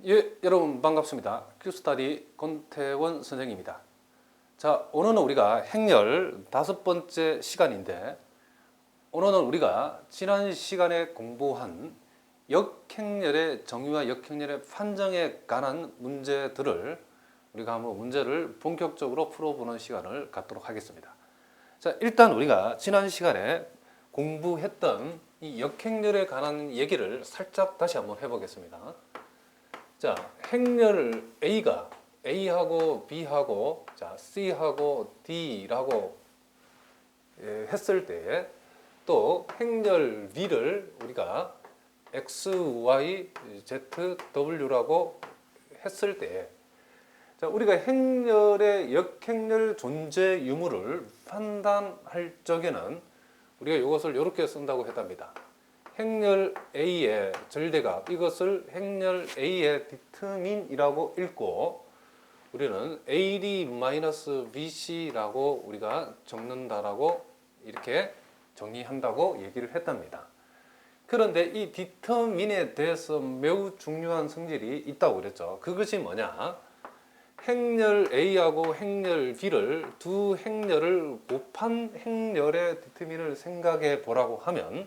예, 여러분 반갑습니다. 큐스타디 권태원 선생입니다. 자, 오늘은 우리가 행렬 5번째 시간인데, 오늘은 우리가 지난 시간에 공부한 역행렬의 정의와 역행렬의 판정에 관한 문제들을 우리가 한번 문제를 본격적으로 풀어보는 시간을 갖도록 하겠습니다. 자, 일단 우리가 지난 시간에 공부했던 이 역행렬에 관한 얘기를 살짝 다시 한번 해보겠습니다. 자, 행렬 A가 A하고 B하고 C하고 D라고 했을 때, 또 행렬 B를 우리가 X, Y, Z, W라고 했을 때, 자, 우리가 행렬의 역행렬 존재 유무를 판단할 적에는 우리가 이것을 이렇게 쓴다고 했답니다. 행렬 A의 절대값, 이것을 행렬 A의 디터민이라고 읽고 우리는 AD-BC라고 우리가 적는다라고 이렇게 정의한다고 얘기를 했답니다. 그런데 이 디터민에 대해서 매우 중요한 성질이 있다고 그랬죠. 그것이 뭐냐? 행렬 A하고 행렬 B를 두 행렬을 곱한 행렬의 디터민을 생각해 보라고 하면,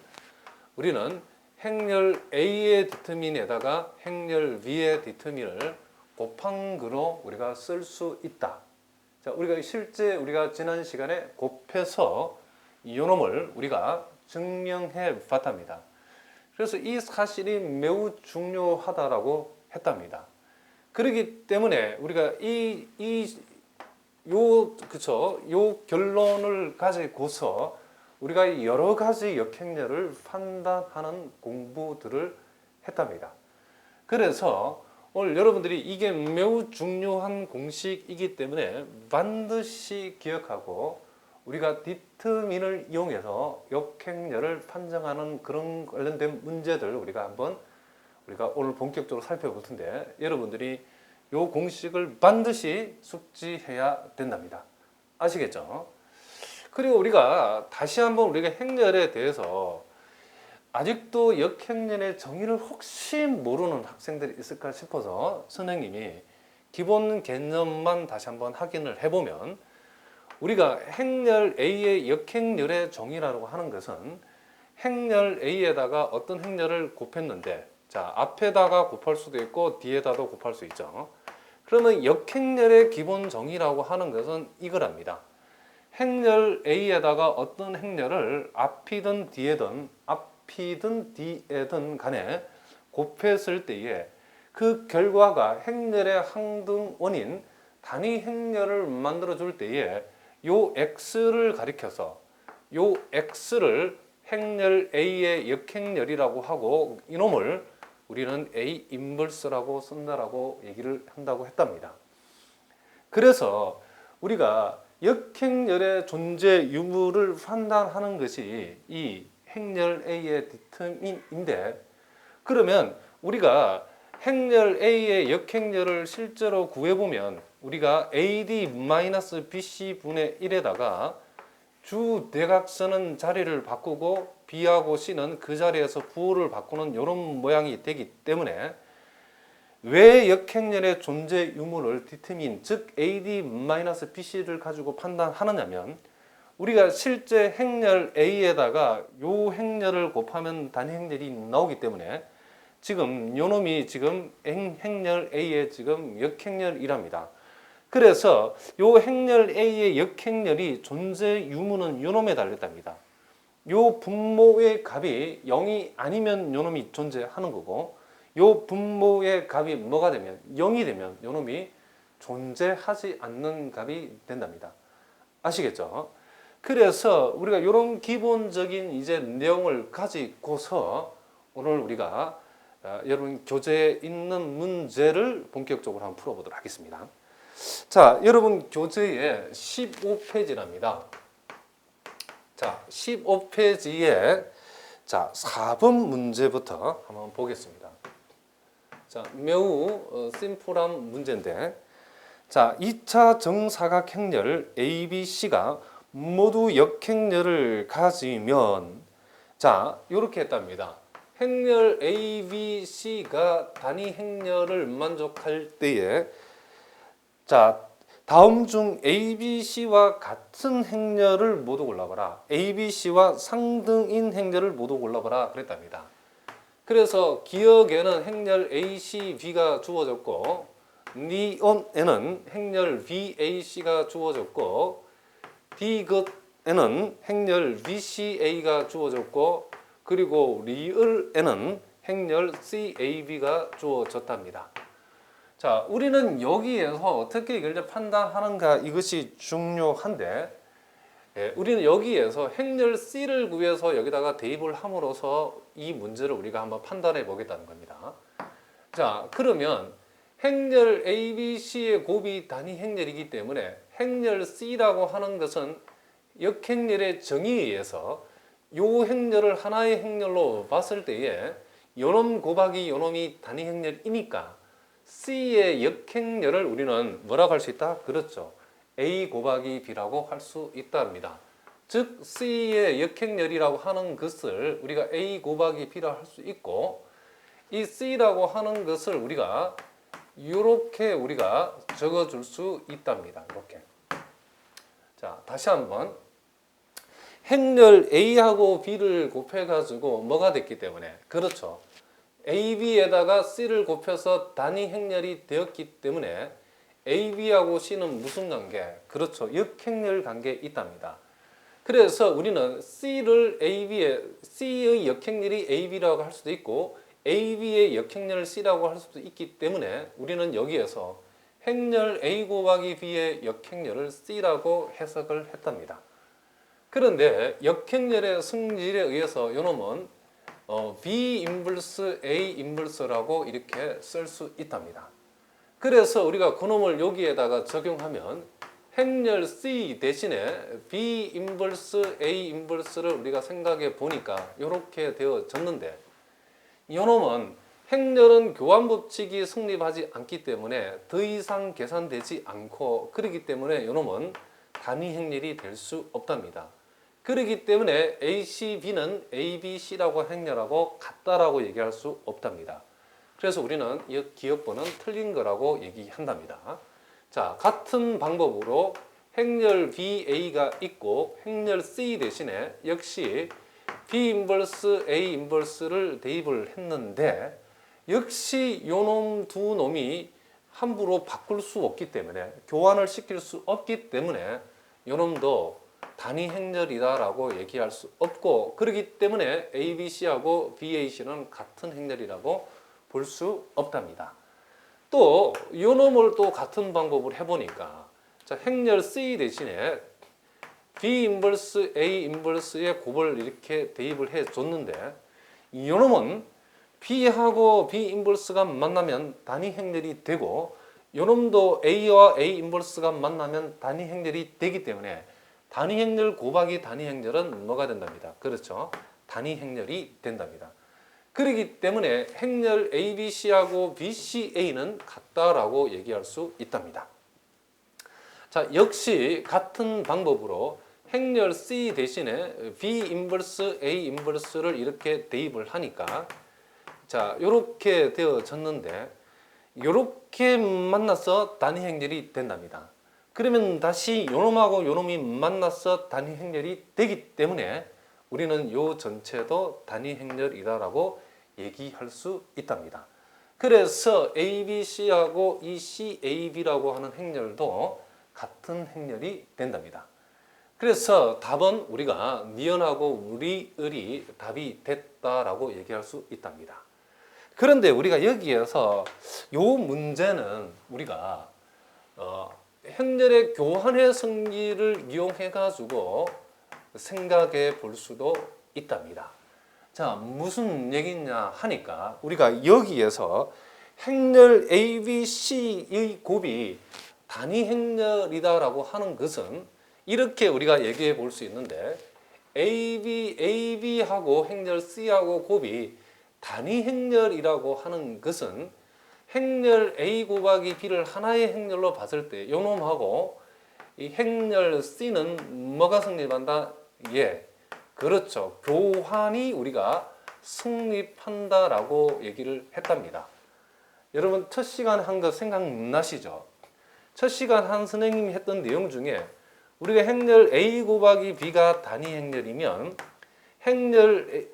우리는 행렬 A의 디터민에다가 행렬 B의 디터민을 곱한 거로 우리가 쓸 수 있다. 자, 우리가 실제 우리가 지난 시간에 곱해서 이놈을 우리가 증명해 봤답니다. 그래서 이 사실이 매우 중요하다라고 했답니다. 그렇기 때문에 우리가 요 결론을 가지고서 우리가 여러 가지 역행렬을 판단하는 공부들을 했답니다. 그래서 오늘 여러분들이 이게 매우 중요한 공식이기 때문에 반드시 기억하고, 우리가 디터민을 이용해서 역행렬을 판정하는 그런 관련된 문제들 우리가 오늘 본격적으로 살펴볼 텐데, 여러분들이 이 공식을 반드시 숙지해야 된답니다. 아시겠죠? 그리고 우리가 다시 한번 우리가 행렬에 대해서 아직도 역행렬의 정의를 혹시 모르는 학생들이 있을까 싶어서 선생님이 기본 개념만 다시 한번 확인을 해보면, 우리가 행렬 A의 역행렬의 정의라고 하는 것은 행렬 A에다가 어떤 행렬을 곱했는데, 자, 앞에다가 곱할 수도 있고 뒤에다도 곱할 수 있죠. 그러면 역행렬의 기본 정의라고 하는 것은 이거랍니다. 행렬 A에다가 어떤 행렬을 앞이든 뒤에든 간에 곱했을 때에 그 결과가 행렬의 항등원인 단위 행렬을 만들어 줄 때에 요 X를 가리켜서 요 X를 행렬 A의 역행렬이라고 하고, 이놈을 우리는 A 인버스라고 쓴다라고 얘기를 한다고 했답니다. 그래서 우리가 역행렬의 존재 유무를 판단하는 것이 이 행렬 A의 디터민인데, 그러면 우리가 행렬 A의 역행렬을 실제로 구해보면 우리가 AD-BC 분의 1에다가 주 대각선은 자리를 바꾸고 B하고 C는 그 자리에서 부호를 바꾸는 이런 모양이 되기 때문에, 왜 역행렬의 존재 유무를 디터민, 즉 AD-BC를 가지고 판단하느냐면, 우리가 실제 행렬 A에다가 요 행렬을 곱하면 단위 행렬이 나오기 때문에 지금 요놈이 지금 행렬 A의 지금 역행렬이랍니다. 그래서 요 행렬 A의 역행렬이 존재 유무는 요놈에 달렸답니다. 요 분모의 값이 0이 아니면 요놈이 존재하는 거고, 요 분모의 값이 뭐가 되면 0이 되면 요놈이 존재하지 않는 값이 된답니다. 아시겠죠? 그래서 우리가 이런 기본적인 이제 내용을 가지고서 오늘 우리가 여러분 교재에 있는 문제를 본격적으로 한번 풀어보도록 하겠습니다. 자, 여러분 교재에 15페이지랍니다. 자, 15페이지에 자, 4번 문제부터 한번 보겠습니다. 자, 매우 심플한 문제인데, 자, 2차 정사각행렬 ABC가 모두 역행렬을 가지면, 자, 이렇게 했답니다. 행렬 A, B, C가 단위 행렬을 만족할 때에 자 다음 중 A, B, C와 같은 행렬을 모두 골라봐라. A, B, C와 상등인 행렬을 모두 골라봐라 그랬답니다. 그래서 기역에는 행렬 A, C, B가 주어졌고 니온에는 행렬 B, A, C가 주어졌고 디귿에는 행렬 B, C, A가 주어졌고 그리고 리을에는 행렬 C, A, B가 주어졌답니다. 자, 우리는 여기에서 어떻게 이걸 판단하는가 이것이 중요한데 우리는 여기에서 행렬 C를 구해서 여기다가 대입을 함으로써 이 문제를 우리가 한번 판단해 보겠다는 겁니다. 자, 그러면 행렬 A, B, C의 곱이 단위 행렬이기 때문에 행렬 C라고 하는 것은 역행렬의 정의에 의해서 요 행렬을 하나의 행렬로 봤을 때에 요놈 곱하기 요놈이 단위 행렬이니까 C의 역행렬을 우리는 뭐라고 할 수 있다? 그렇죠. A 곱하기 B라고 할 수 있답니다. 즉 C의 역행렬이라고 하는 것을 우리가 A 곱하기 B라고 할 수 있고 이 C라고 하는 것을 우리가 이렇게 우리가 적어줄 수 있답니다. 이렇게. 자, 다시 한번 행렬 A하고 B를 곱해가지고 뭐가 됐기 때문에 그렇죠. AB에다가 C를 곱해서 단위 행렬이 되었기 때문에 AB하고 C는 무슨 관계? 그렇죠. 역행렬 관계에 있답니다. 그래서 우리는 C의 역행렬이 AB라고 할 수도 있고 AB의 역행렬을 C라고 할 수도 있기 때문에 우리는 여기에서 행렬 A 곱하기 B의 역행렬을 C라고 해석을 했답니다. 그런데 역행렬의 성질에 의해서 이놈은 B 인버스 A 인버스라고 이렇게 쓸 수 있답니다. 그래서 우리가 그놈을 여기에다가 적용하면 행렬 C 대신에 B 인버스 A 인버스를 우리가 생각해 보니까 이렇게 되어졌는데 이놈은 행렬은 교환법칙이 성립하지 않기 때문에 더 이상 계산되지 않고 그렇기 때문에 이놈은 단위 행렬이 될 수 없답니다. 그렇기 때문에 ACB는 ABC라고 행렬하고 같다라고 얘기할 수 없답니다. 그래서 우리는 이 기억번은 틀린 거라고 얘기한답니다. 자, 같은 방법으로 행렬 BA가 있고 행렬 C 대신에 역시 B 인버스 A 인버스를 대입을 했는데 역시 요놈 두 놈이 함부로 바꿀 수 없기 때문에 교환을 시킬 수 없기 때문에 요놈도 단위 행렬이다라고 얘기할 수 없고 그렇기 때문에 ABC하고 BAC는 같은 행렬이라고 볼 수 없답니다. 또 요놈을 또 같은 방법을 해보니까 자, 행렬 C 대신에 B 인버스 A 인버스의 곱을 이렇게 대입을 해줬는데 요놈은 B하고 B 인버스가 만나면 단위 행렬이 되고 요놈도 A와 A 인버스가 만나면 단위 행렬이 되기 때문에 단위 행렬 곱하기 단위 행렬은 뭐가 된답니다. 그렇죠. 단위 행렬이 된답니다. 그렇기 때문에 행렬 ABC하고 BCA는 같다라고 얘기할 수 있답니다. 자, 역시 같은 방법으로 행렬 C 대신에 B 인버스 A 인버스를 이렇게 대입을 하니까 자, 요렇게 되어졌는데 요렇게 만나서 단위 행렬이 된답니다. 그러면 다시 요놈하고 요놈이 만나서 단위 행렬이 되기 때문에 우리는 요 전체도 단위 행렬이다라고 얘기할 수 있답니다. 그래서 ABC하고 이 CAB라고 하는 행렬도 같은 행렬이 된답니다. 그래서 답은 우리가 니은하고 리을이 답이 됐다라고 얘기할 수 있답니다. 그런데 우리가 여기에서 요 문제는 우리가 행렬의 교환의 성질을 이용해 가지고 생각해 볼 수도 있답니다. 자, 무슨 얘기냐 하니까 우리가 여기에서 행렬 ABC의 곱이 단위 행렬이다라고 하는 것은 이렇게 우리가 얘기해 볼 수 있는데 AB하고 행렬 C하고 곱이 단위 행렬이라고 하는 것은 행렬 A 곱하기 B를 하나의 행렬로 봤을 때 요놈하고 이 행렬 C는 뭐가 성립한다? 예, 그렇죠. 교환이 우리가 성립한다라고 얘기를 했답니다. 여러분 첫 시간에 한 거 생각나시죠? 첫 시간 한 선생님이 했던 내용 중에 우리가 행렬 A 곱하기 B가 단위 행렬이면 행렬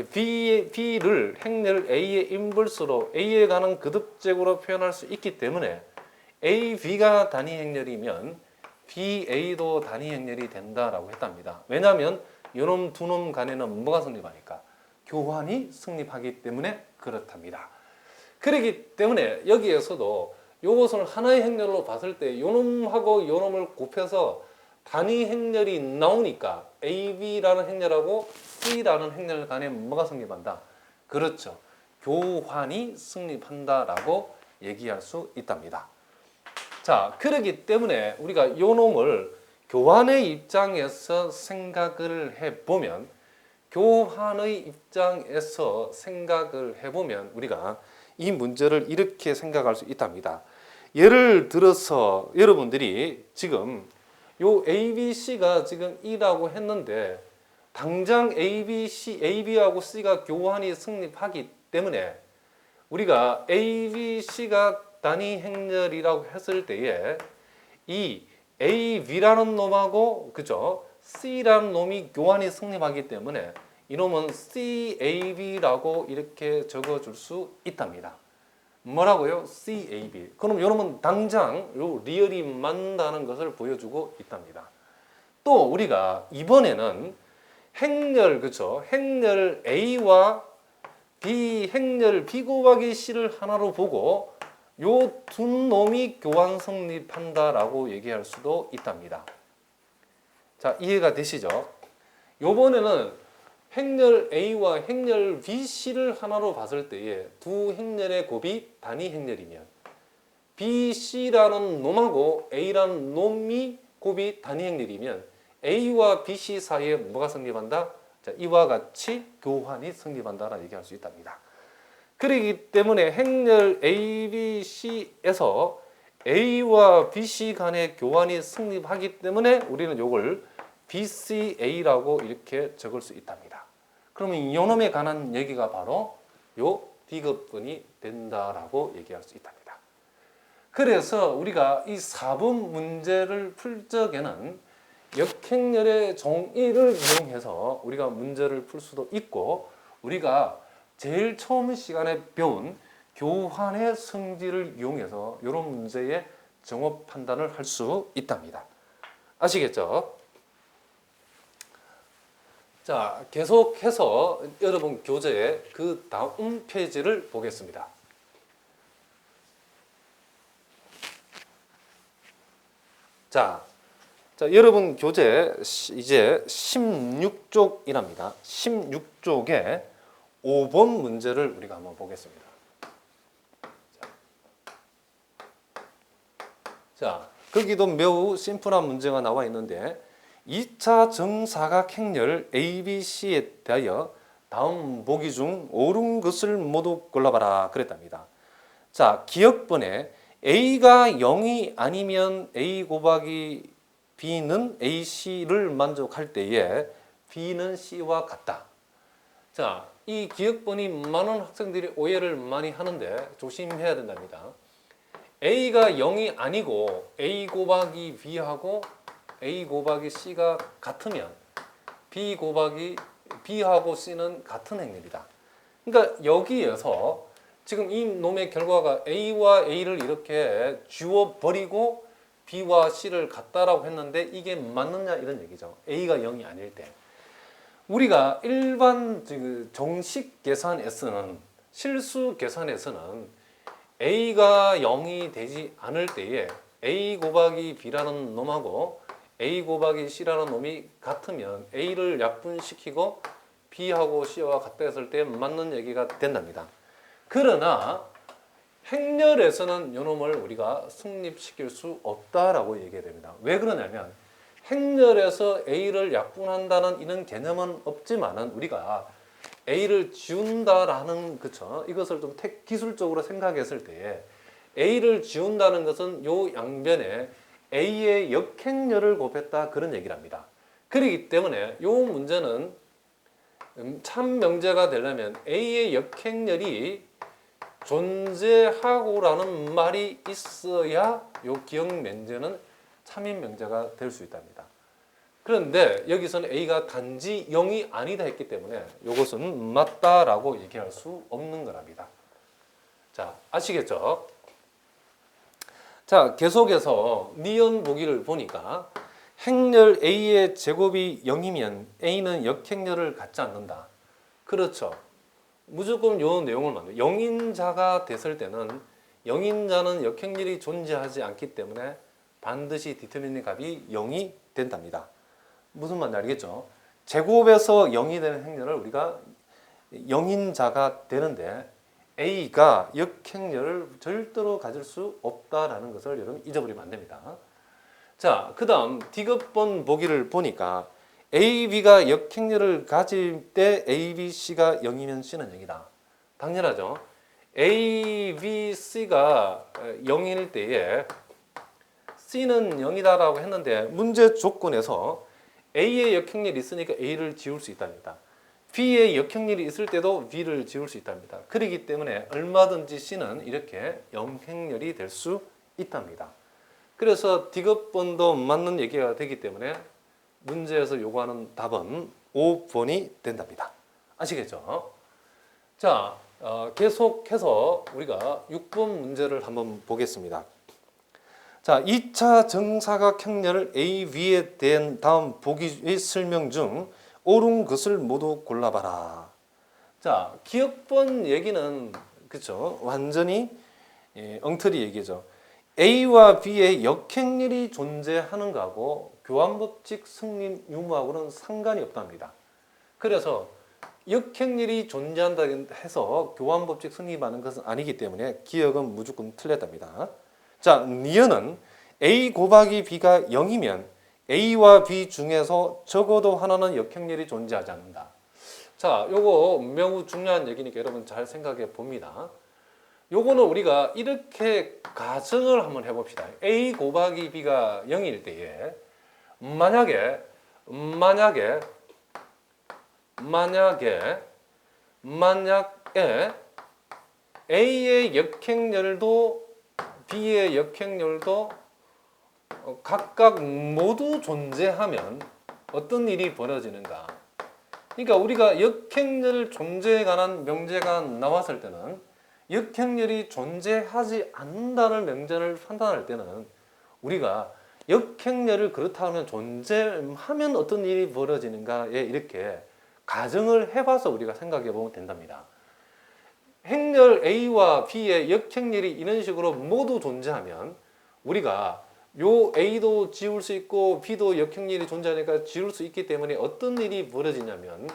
B를 행렬 A의 인벌스로 A에 관한 거듭적으로 표현할 수 있기 때문에 A, B가 단위 행렬이면 B, A도 단위 행렬이 된다라고 했답니다. 왜냐하면 요놈 두 놈 간에는 뭐가 성립하니까? 교환이 성립하기 때문에 그렇답니다. 그렇기 때문에 여기에서도 요것을 하나의 행렬로 봤을 때 요놈하고 요놈을 곱해서 단위 행렬이 나오니까 AB라는 행렬하고 C라는 행렬 간에 뭐가 성립한다? 그렇죠. 교환이 성립한다라고 얘기할 수 있답니다. 자, 그렇기 때문에 우리가 요놈을 교환의 입장에서 생각을 해보면 우리가 이 문제를 이렇게 생각할 수 있답니다. 예를 들어서 여러분들이 지금 요 ABC가 지금 E라고 했는데 당장 AB하고 C가 교환이 성립하기 때문에 우리가 ABC가 단위 행렬이라고 했을 때에 이 AB라는 놈하고 그죠? C라는 놈이 교환이 성립하기 때문에 이놈은 CAB라고 이렇게 적어줄 수 있답니다. 뭐라고요? CAB. 그럼 이놈은 당장 요 리얼이 맞다는 것을 보여주고 있답니다. 또 우리가 이번에는 행렬 그죠? 행렬 A와 B 행렬 B 곱하기 C를 하나로 보고 요 두 놈이 교환 성립한다라고 얘기할 수도 있답니다. 자, 이해가 되시죠? 요번에는 행렬 A와 행렬 BC를 하나로 봤을 때에 두 행렬의 곱이 단위 행렬이면 BC라는 놈하고 A라는 놈이 곱이 단위 행렬이면 A와 BC 사이에 뭐가 성립한다? 자, 이와 같이 교환이 성립한다라고 얘기할 수 있답니다. 그렇기 때문에 행렬 ABC에서 A와 BC 간의 교환이 성립하기 때문에 우리는 이걸 BCA라고 이렇게 적을 수 있답니다. 그러면 이놈에 관한 얘기가 바로 요 D급분이 된다라고 얘기할 수 있답니다. 그래서 우리가 이 4번 문제를 풀 적에는 역행렬의 정의를 이용해서 우리가 문제를 풀 수도 있고 우리가 제일 처음 시간에 배운 교환의 성질을 이용해서 이런 문제의 정업 판단을 할 수 있답니다. 아시겠죠? 자, 계속해서 여러분 교재의 그 다음 페이지를 보겠습니다. 자, 여러분 교재 이제 16쪽이랍니다. 16쪽에 5번 문제를 우리가 한번 보겠습니다. 자, 거기도 매우 심플한 문제가 나와 있는데 2차 정사각 행렬 ABC에 대하여 다음 보기 중 옳은 것을 모두 골라봐라 그랬답니다. 자, 기억번에 A가 0이 아니면 A 곱하기 B는 AC를 만족할 때에 B는 C와 같다. 자, 이 기억번이 많은 학생들이 오해를 많이 하는데 조심해야 된답니다. A가 0이 아니고 A 곱하기 B하고 A 곱하기 C가 같으면 B 곱하기 B하고 C는 같은 행렬이다. 그러니까 여기에서 지금 이 놈의 결과가 A와 A를 이렇게 지워버리고 B와 C를 같다라고 했는데 이게 맞느냐 이런 얘기죠. A가 0이 아닐 때. 우리가 일반 정식 계산에서는 실수 계산에서는 A가 0이 되지 않을 때에 A 곱하기 B라는 놈하고 A 곱하기 C라는 놈이 같으면 A를 약분시키고 B하고 C와 같다 했을 때 맞는 얘기가 된답니다. 그러나 행렬에서는 이놈을 우리가 성립시킬 수 없다라고 얘기해야 됩니다. 왜 그러냐면 행렬에서 A를 약분한다는 이런 개념은 없지만은 우리가 A를 지운다라는 그쵸? 이것을 좀 기술적으로 생각했을 때 A를 지운다는 것은 요 양변에 A의 역행렬을 곱했다 그런 얘기를 합니다. 그렇기 때문에 요 문제는 참 명제가 되려면 A의 역행렬이 존재하고라는 말이 있어야 요 기억 명제는 참인 명제가 될 수 있답니다. 그런데 여기서는 A가 단지 0이 아니다 했기 때문에 이것은 맞다라고 얘기할 수 없는 거랍니다. 자, 아시겠죠? 자, 계속해서 니은 보기를 보니까 행렬 A의 제곱이 0이면 A는 역행렬을 갖지 않는다. 그렇죠. 무조건 이 내용을 만들어요. 영인자가 됐을 때는 영인자는 역행렬이 존재하지 않기 때문에 반드시 디터미니 값이 0이 된답니다. 무슨 말인지 알겠죠? 제곱에서 0이 되는 행렬을 우리가 영인자가 되는데 A가 역행렬을 절대로 가질 수 없다라는 것을 여러분 잊어버리면 안 됩니다. 자, 그 다음 D급번 보기를 보니까 A, B가 역행렬을 가질 때 A, B, C가 0이면 C는 0이다. 당연하죠. A, B, C가 0일 때에 C는 0이다라고 했는데 문제 조건에서 A의 역행렬이 있으니까 A를 지울 수 있답니다. B의 역행렬이 있을 때도 B를 지울 수 있답니다. 그렇기 때문에 얼마든지 C는 이렇게 역행렬이 될 수 있답니다. 그래서 D급번도 맞는 얘기가 되기 때문에 문제에서 요구하는 답은 5번이 된답니다. 아시겠죠? 자, 계속해서 우리가 6번 문제를 한번 보겠습니다. 자, 2차 정사각형렬 AB에 대한 다음 보기의 설명 중 옳은 것을 모두 골라봐라. 자, 기억번 얘기는 그쵸? 완전히 엉터리 얘기죠. A와 B의 역행렬이 존재하는 거하고 교환법칙 승립 유무하고는 상관이 없답니다. 그래서 역행렬이 존재한다 해서 교환법칙 승립하는 것은 아니기 때문에 기억은 무조건 틀렸답니다. 자, 니은은 A 곱하기 B가 0이면 A와 B 중에서 적어도 하나는 역행렬이 존재하지 않는다. 자, 요거 매우 중요한 얘기니까 여러분 잘 생각해 봅니다. 요거는 우리가 이렇게 가정을 한번 해봅시다. A 곱하기 B가 0일 때에 만약에 A의 역행렬도 B의 역행렬도 각각 모두 존재하면 어떤 일이 벌어지는가? 그러니까 우리가 역행렬 존재에 관한 명제가 나왔을 때는 역행렬이 존재하지 않는다는 명제를 판단할 때는 우리가 역행렬을 그렇다 하면 존재하면 어떤 일이 벌어지는가에 이렇게 가정을 해봐서 우리가 생각해 보면 된답니다. 행렬 A와 B의 역행렬이 이런 식으로 모두 존재하면 우리가 요 A도 지울 수 있고 B도 역행렬이 존재하니까 지울 수 있기 때문에 어떤 일이 벌어지냐면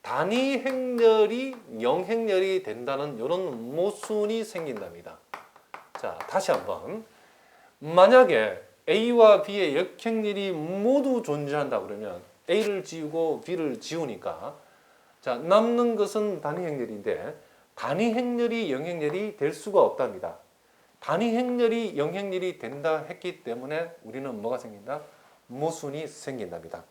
단위 행렬이 영행렬이 된다는 이런 모순이 생긴답니다. 자, 다시 한번 만약에 A와 B의 역행렬이 모두 존재한다 그러면 A를 지우고 B를 지우니까 자, 남는 것은 단위 행렬인데 단위 행렬이 영행렬이 될 수가 없답니다. 단위 행렬이 영행렬이 된다 했기 때문에 우리는 뭐가 생긴다? 모순이 생긴답니다.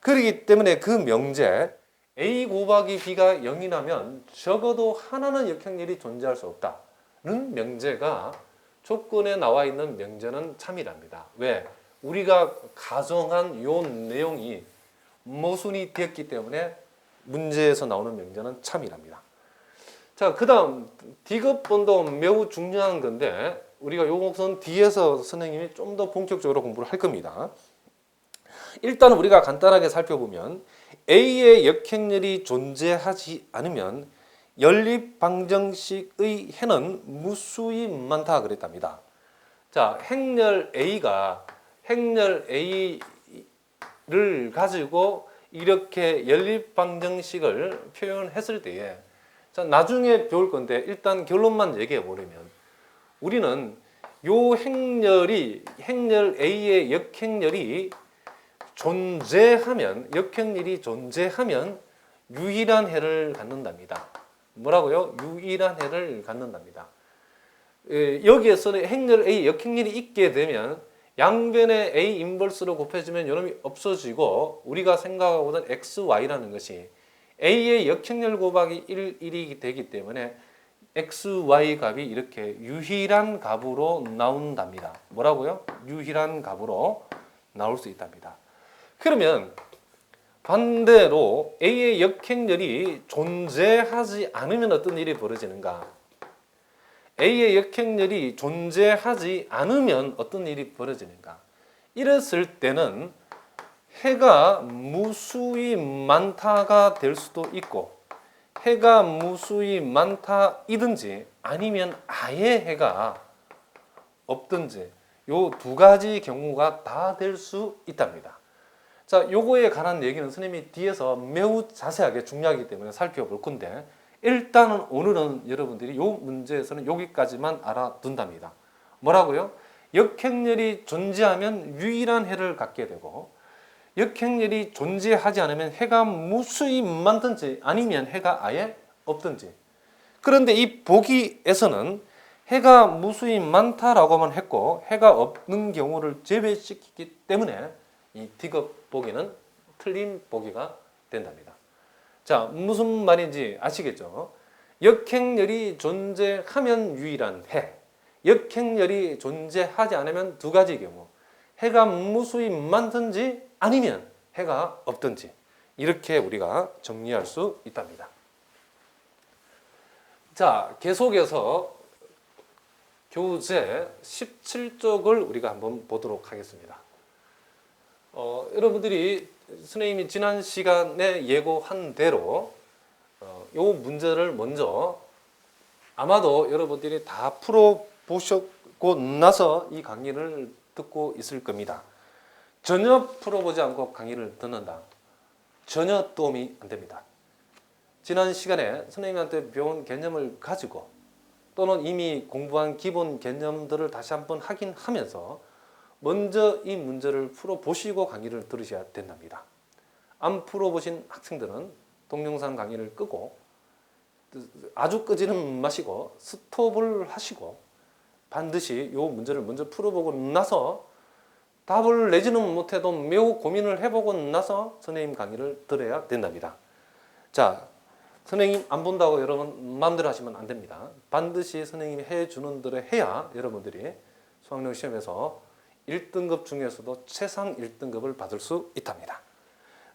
그렇기 때문에 그 명제 A 곱하기 B가 0이라면 적어도 하나는 역행렬이 존재할 수 없다는 명제가 조건에 나와 있는 명제는 참이랍니다. 왜? 우리가 가정한 요 내용이 모순이 되었기 때문에 문제에서 나오는 명제는 참이랍니다. 자, 그 다음 D급번도 매우 중요한 건데 우리가 요것은 뒤에서 선생님이 좀 더 본격적으로 공부를 할 겁니다. 일단 우리가 간단하게 살펴보면 A의 역행렬이 존재하지 않으면 연립방정식의 해는 무수히 많다 그랬답니다. 자, 행렬 A가 행렬 A를 가지고 이렇게 연립방정식을 표현했을 때에 자, 나중에 배울 건데 일단 결론만 얘기해 보려면 우리는 요 행렬 A의 역행렬이 존재하면 역행렬이 존재하면 유일한 해를 갖는답니다. 뭐라고요? 유일한 해를 갖는답니다. 여기에서는 행렬 A 역행렬이 있게 되면 양변에 A 인버스로 곱해주면 요놈이 없어지고 우리가 생각하고 있는 XY라는 것이 A의 역행렬 곱하기 1이 되기 때문에 x, y 값이 이렇게 유일한 값으로 나온답니다. 뭐라고요? 유일한 값으로 나올 수 있답니다. 그러면 반대로 A의 역행렬이 존재하지 않으면 어떤 일이 벌어지는가? A의 역행렬이 존재하지 않으면 어떤 일이 벌어지는가? 이랬을 때는 해가 무수히 많다가 될 수도 있고 해가 무수히 많다이든지 아니면 아예 해가 없든지 요 두 가지 경우가 다 될 수 있답니다. 자, 요거에 관한 얘기는 선생님이 뒤에서 매우 자세하게 중요하기 때문에 살펴볼 건데 일단은 오늘은 여러분들이 요 문제에서는 여기까지만 알아둔답니다. 뭐라고요? 역행렬이 존재하면 유일한 해를 갖게 되고 역행렬이 존재하지 않으면 해가 무수히 많든지 아니면 해가 아예 없든지. 그런데 이 보기에서는 해가 무수히 많다라고만 했고 해가 없는 경우를 제외시키기 때문에 이 D급 보기는 틀린 보기가 된답니다. 자, 무슨 말인지 아시겠죠? 역행렬이 존재하면 유일한 해, 역행렬이 존재하지 않으면 두 가지 경우 해가 무수히 많든지 아니면 해가 없든지 이렇게 우리가 정리할 수 있답니다. 자, 계속해서 교재 17쪽을 우리가 한번 보도록 하겠습니다. 여러분들이 선생님이 지난 시간에 예고한 대로 이 문제를 먼저 아마도 여러분들이 다 풀어보셨고 나서 이 강의를 듣고 있을 겁니다. 전혀 풀어보지 않고 강의를 듣는다. 전혀 도움이 안 됩니다. 지난 시간에 선생님한테 배운 개념을 가지고 또는 이미 공부한 기본 개념들을 다시 한번 확인하면서 먼저 이 문제를 풀어보시고 강의를 들으셔야 된답니다. 안 풀어보신 학생들은 동영상 강의를 끄고 아주 끄지는 마시고 스톱을 하시고 반드시 이 문제를 먼저 풀어보고 나서 답을 내지는 못해도 매우 고민을 해보고 나서 선생님 강의를 들어야 된답니다. 자, 선생님 안 본다고 여러분 마음대로 하시면 안 됩니다. 반드시 선생님이 해주는 대로 해야 여러분들이 수학능 시험에서 1등급 중에서도 최상 1등급을 받을 수 있답니다.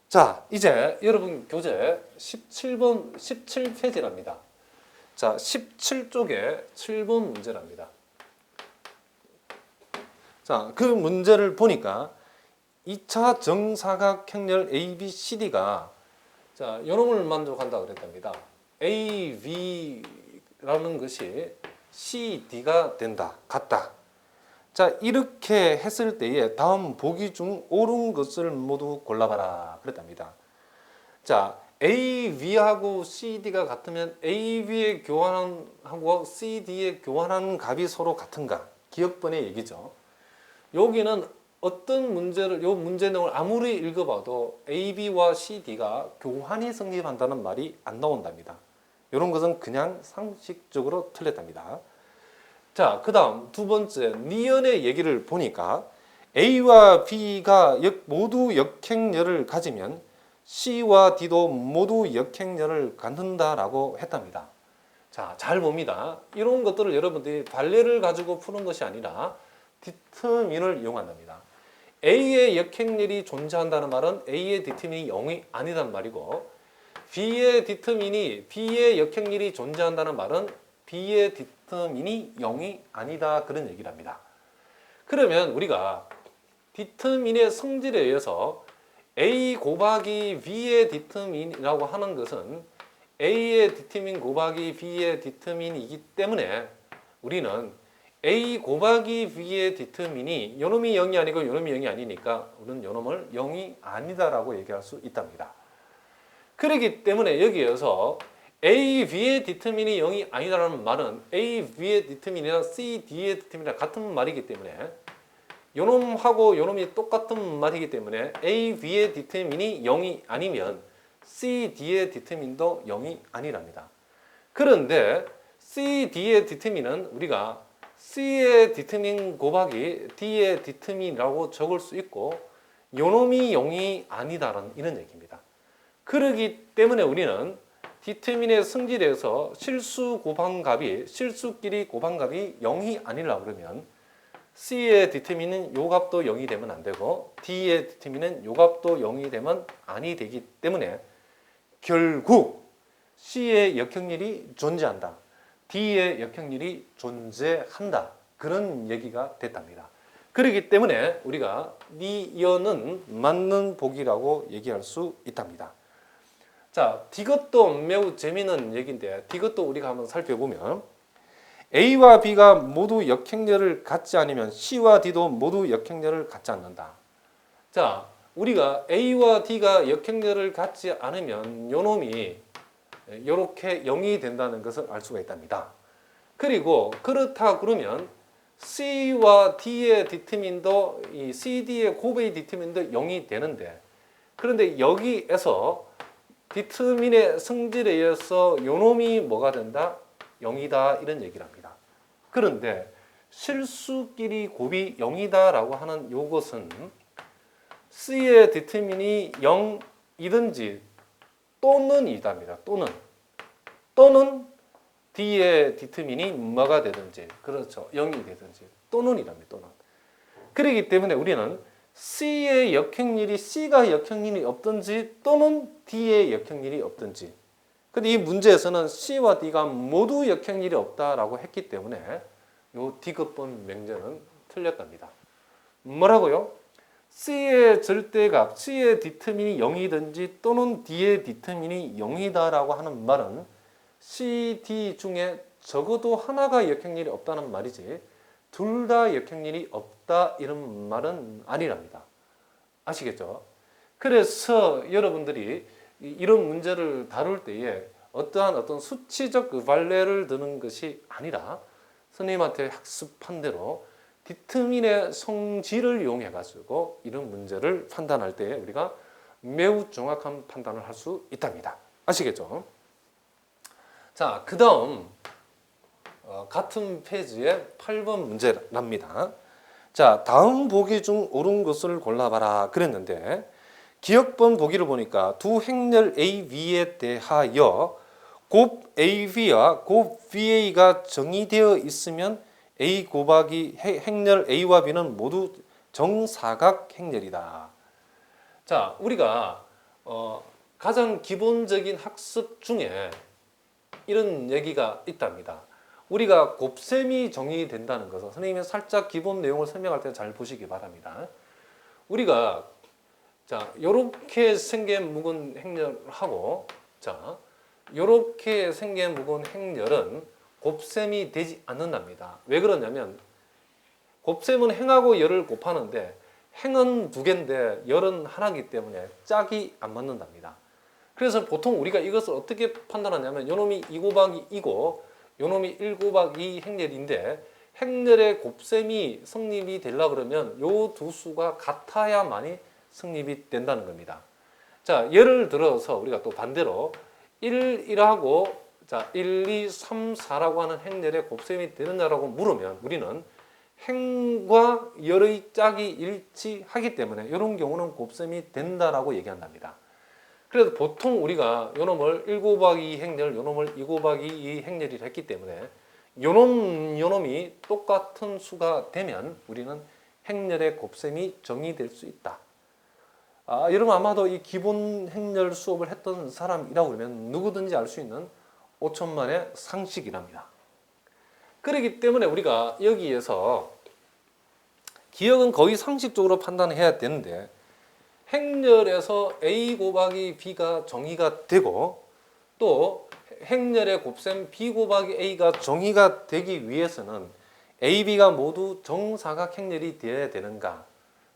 자, 이제 여러분 교재 17페이지랍니다. 자, 17쪽에 7번 문제랍니다. 자, 그 문제를 보니까 2차 정사각형렬 ABCD가 자, 요놈을 만족한다 그랬답니다. AV라는 것이 CD가 된다, 같다. 자, 이렇게 했을 때에 다음 보기 중 옳은 것을 모두 골라봐라 그랬답니다. 자, AV하고 CD가 같으면 AV의 교환하고 CD의 교환하는 값이 서로 같은가? 기억번의 얘기죠. 여기는 어떤 문제를, 요 문제 내용을 아무리 읽어봐도 AB와 CD가 교환이 성립한다는 말이 안 나온답니다. 이런 것은 그냥 상식적으로 틀렸답니다. 자, 그 다음 두 번째 니은의 얘기를 보니까 A와 B가 모두 역행렬을 가지면 C와 D도 모두 역행렬을 갖는다라고 했답니다. 자, 잘 봅니다. 이런 것들을 여러분들이 발레를 가지고 푸는 것이 아니라 디터민을 이용한답니다. A의 역행렬이 존재한다는 말은 A의 디터민이 0이 아니란 말이고 B의 디터민이 B의 역행렬이 존재한다는 말은 B의 디터민이 0이 아니다 그런 얘기를 합니다. 그러면 우리가 디터민의 성질에 의해서 A 곱하기 B의 디터민이라고 하는 것은 A의 디터민 곱하기 B의 디터민이기 때문에 우리는 A 곱하기 B의 디터민이 요놈이 0이 아니고 요놈이 0이 아니니까 우리는 요놈을 0이 아니다라고 얘기할 수 있답니다. 그렇기 때문에 여기에서 A, B의 디터민이 0이 아니다라는 말은 A, B의 디터민이나 C, D의 디터민이랑 같은 말이기 때문에 요놈하고 요놈이 똑같은 말이기 때문에 A, B의 디터민이 0이 아니면 C, D의 디터민도 0이 아니랍니다. 그런데 C, D의 디터민은 우리가 C의 디터민 곱하기 D의 디터민이라고 적을 수 있고 요놈이 0이 아니다라는 이런 얘기입니다. 그러기 때문에 우리는 디터민의 성질에서 실수끼리 곱한값이 0이 아니라 그러면 C의 디터민은 요 값도 0이 되면 안 되고 D의 디터민은 요 값도 0이 되면 아니 되기 때문에 결국 C의 역행률이 존재한다. D의 역행률이 존재한다. 그런 얘기가 됐답니다. 그렇기 때문에 우리가 니연은 맞는 복이라고 얘기할 수 있답니다. 자, 이것도 매우 재미있는 얘기인데 이것도 우리가 한번 살펴보면 A와 B가 모두 역행렬을 갖지 않으면 C와 D도 모두 역행렬을 갖지 않는다. 자, 우리가 A와 D가 역행렬을 갖지 않으면 요놈이 이렇게 0이 된다는 것을 알 수가 있답니다. 그리고 그렇다 그러면 C와 D의 디터민도 이 CD의 곱의 디터민도 0이 되는데 그런데 여기에서 디터민의 성질에 의해서 요놈이 뭐가 된다? 0이다 이런 얘기를 합니다. 그런데 실수끼리 곱이 0이다라고 하는 요것은 C의 디터민이 0이든지 또는 이답니다. 또는 D의 디터민이 뭐가 되든지 그렇죠. 0이 되든지 또는 이랍니다. 또는. 그렇기 때문에 우리는 C의 역행률이 C가 역행률이 없든지 또는 D의 역행률이 없든지 근데 이 문제에서는 C와 D가 모두 역행률이 없다라고 했기 때문에 이 D급번 명제는 틀렸답니다. 뭐라고요? C의 절대값, C의 디터민이 0이든지 또는 D의 디터민이 0이다라고 하는 말은 C, D 중에 적어도 하나가 역행률이 없다는 말이지 둘 다 역행률이 없다 이런 말은 아니랍니다. 아시겠죠? 그래서 여러분들이 이런 문제를 다룰 때에 어떤 수치적 관례를 드는 것이 아니라 선생님한테 학습한 대로 디터민의 성질을 이용해 가지고 이런 문제를 판단할 때 우리가 매우 정확한 판단을 할 수 있답니다. 아시겠죠? 자, 그 다음 같은 페이지의 8번 문제랍니다. 자, 다음 보기 중 옳은 것을 골라봐라 그랬는데 기억번 보기를 보니까 두 행렬 AB에 대하여 곱 AB와 곱 BA가 정의되어 있으면 A 곱하기 행렬 A와 B는 모두 정사각 행렬이다. 자, 우리가 가장 기본적인 학습 중에 이런 얘기가 있답니다. 우리가 곱셈이 정의된다는 것은 선생님이 살짝 기본 내용을 설명할 때 잘 보시기 바랍니다. 우리가 자, 요렇게 생긴 묵은 행렬하고 자, 요렇게 생긴 묵은 행렬은 곱셈이 되지 않는답니다. 왜 그러냐면 곱셈은 행하고 열을 곱하는데 행은 두 개인데 열은 하나이기 때문에 짝이 안 맞는답니다. 그래서 보통 우리가 이것을 어떻게 판단하냐면 요놈이 2 곱하기 2고 요놈이 1 곱하기 2 행렬인데 행렬의 곱셈이 성립이 되려고 그러면 요 두 수가 같아야만이 성립이 된다는 겁니다. 자, 예를 들어서 우리가 또 반대로 1하고 자, 1, 2, 3, 4라고 하는 행렬의 곱셈이 되느냐라고 물으면 우리는 행과 열의 짝이 일치하기 때문에 이런 경우는 곱셈이 된다라고 얘기한답니다. 그래서 보통 우리가 요놈을 1 곱하기 2 행렬, 요놈을 2 곱하기 2 행렬이라 했기 때문에 요놈이 똑같은 수가 되면 우리는 행렬의 곱셈이 정의될 수 있다. 여러분 아마도 이 기본 행렬 수업을 했던 사람이라고 그러면 누구든지 알 수 있는 5천만의 상식이랍니다. 그렇기 때문에 우리가 여기에서 기억은 거의 상식적으로 판단해야 되는데 행렬에서 A 곱하기 B가 정의가 되고 또 행렬의 곱셈 B 곱하기 A가 정의가 되기 위해서는 A, B가 모두 정사각 행렬이 되어야 되는가?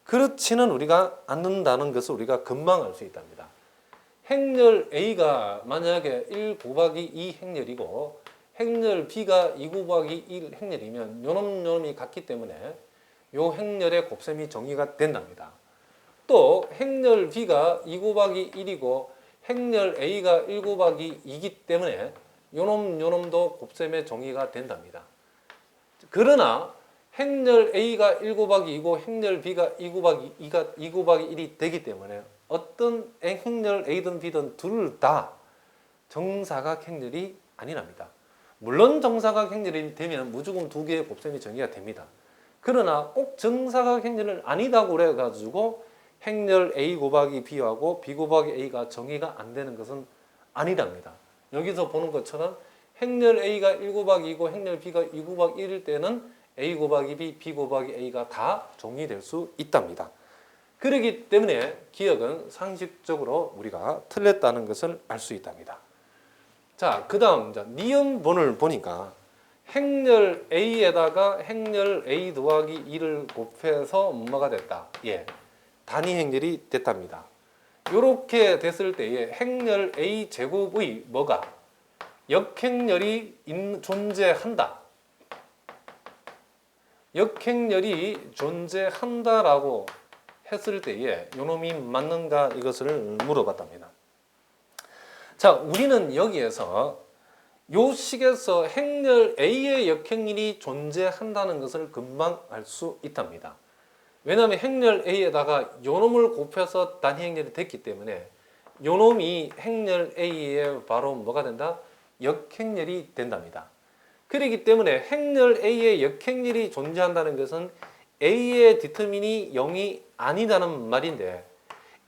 그렇지는 우리가 않는다는 것을 우리가 금방 알 수 있답니다. 행렬 A가 만약에 1 곱하기 2 행렬이고 행렬 B가 2 곱하기 1 행렬이면 요놈이 같기 때문에 요 행렬의 곱셈이 정의가 된답니다. 또 행렬 B가 2 곱하기 1이고 행렬 A가 1 곱하기 2이기 때문에 요놈도 곱셈의 정의가 된답니다. 그러나 행렬 A가 1 곱하기 2고 행렬 B가 2 곱하기 2가 2 곱하기 1이 되기 때문에 어떤 행렬 A든 B든 둘 다 정사각행렬이 아니랍니다. 물론 정사각행렬이 되면 무조건 두 개의 곱셈이 정의가 됩니다. 그러나 꼭 정사각행렬은 아니다고 그래가지고 행렬 A 곱하기 B하고 B 곱하기 A가 정의가 안 되는 것은 아니랍니다. 여기서 보는 것처럼 행렬 A가 1 곱하기 2고 행렬 B가 2 곱하기 1일 때는 A 곱하기 B, B 곱하기 A가 다 정의될 수 있답니다. 그렇기 때문에 기억은 상식적으로 우리가 틀렸다는 것을 알 수 있답니다. 자, 그 다음 니은본을 보니까 행렬 A에다가 행렬 A 더하기 2를 곱해서 뭐가 됐다? 예, 단위 행렬이 됐답니다. 이렇게 됐을 때에 행렬 A 제곱의 뭐가? 역행렬이 존재한다. 역행렬이 존재한다라고 했을 때에 요놈이 맞는가 이것을 물어봤답니다. 자, 우리는 여기에서 요 식에서 행렬 A의 역행렬이 존재한다는 것을 금방 알 수 있답니다. 왜냐하면 행렬 A에다가 요놈을 곱해서 단위 행렬이 됐기 때문에 요놈이 행렬 A에 바로 뭐가 된다? 역행렬이 된답니다. 그렇기 때문에 행렬 A의 역행렬이 존재한다는 것은 A의 디터민이 0이 아니다는 말인데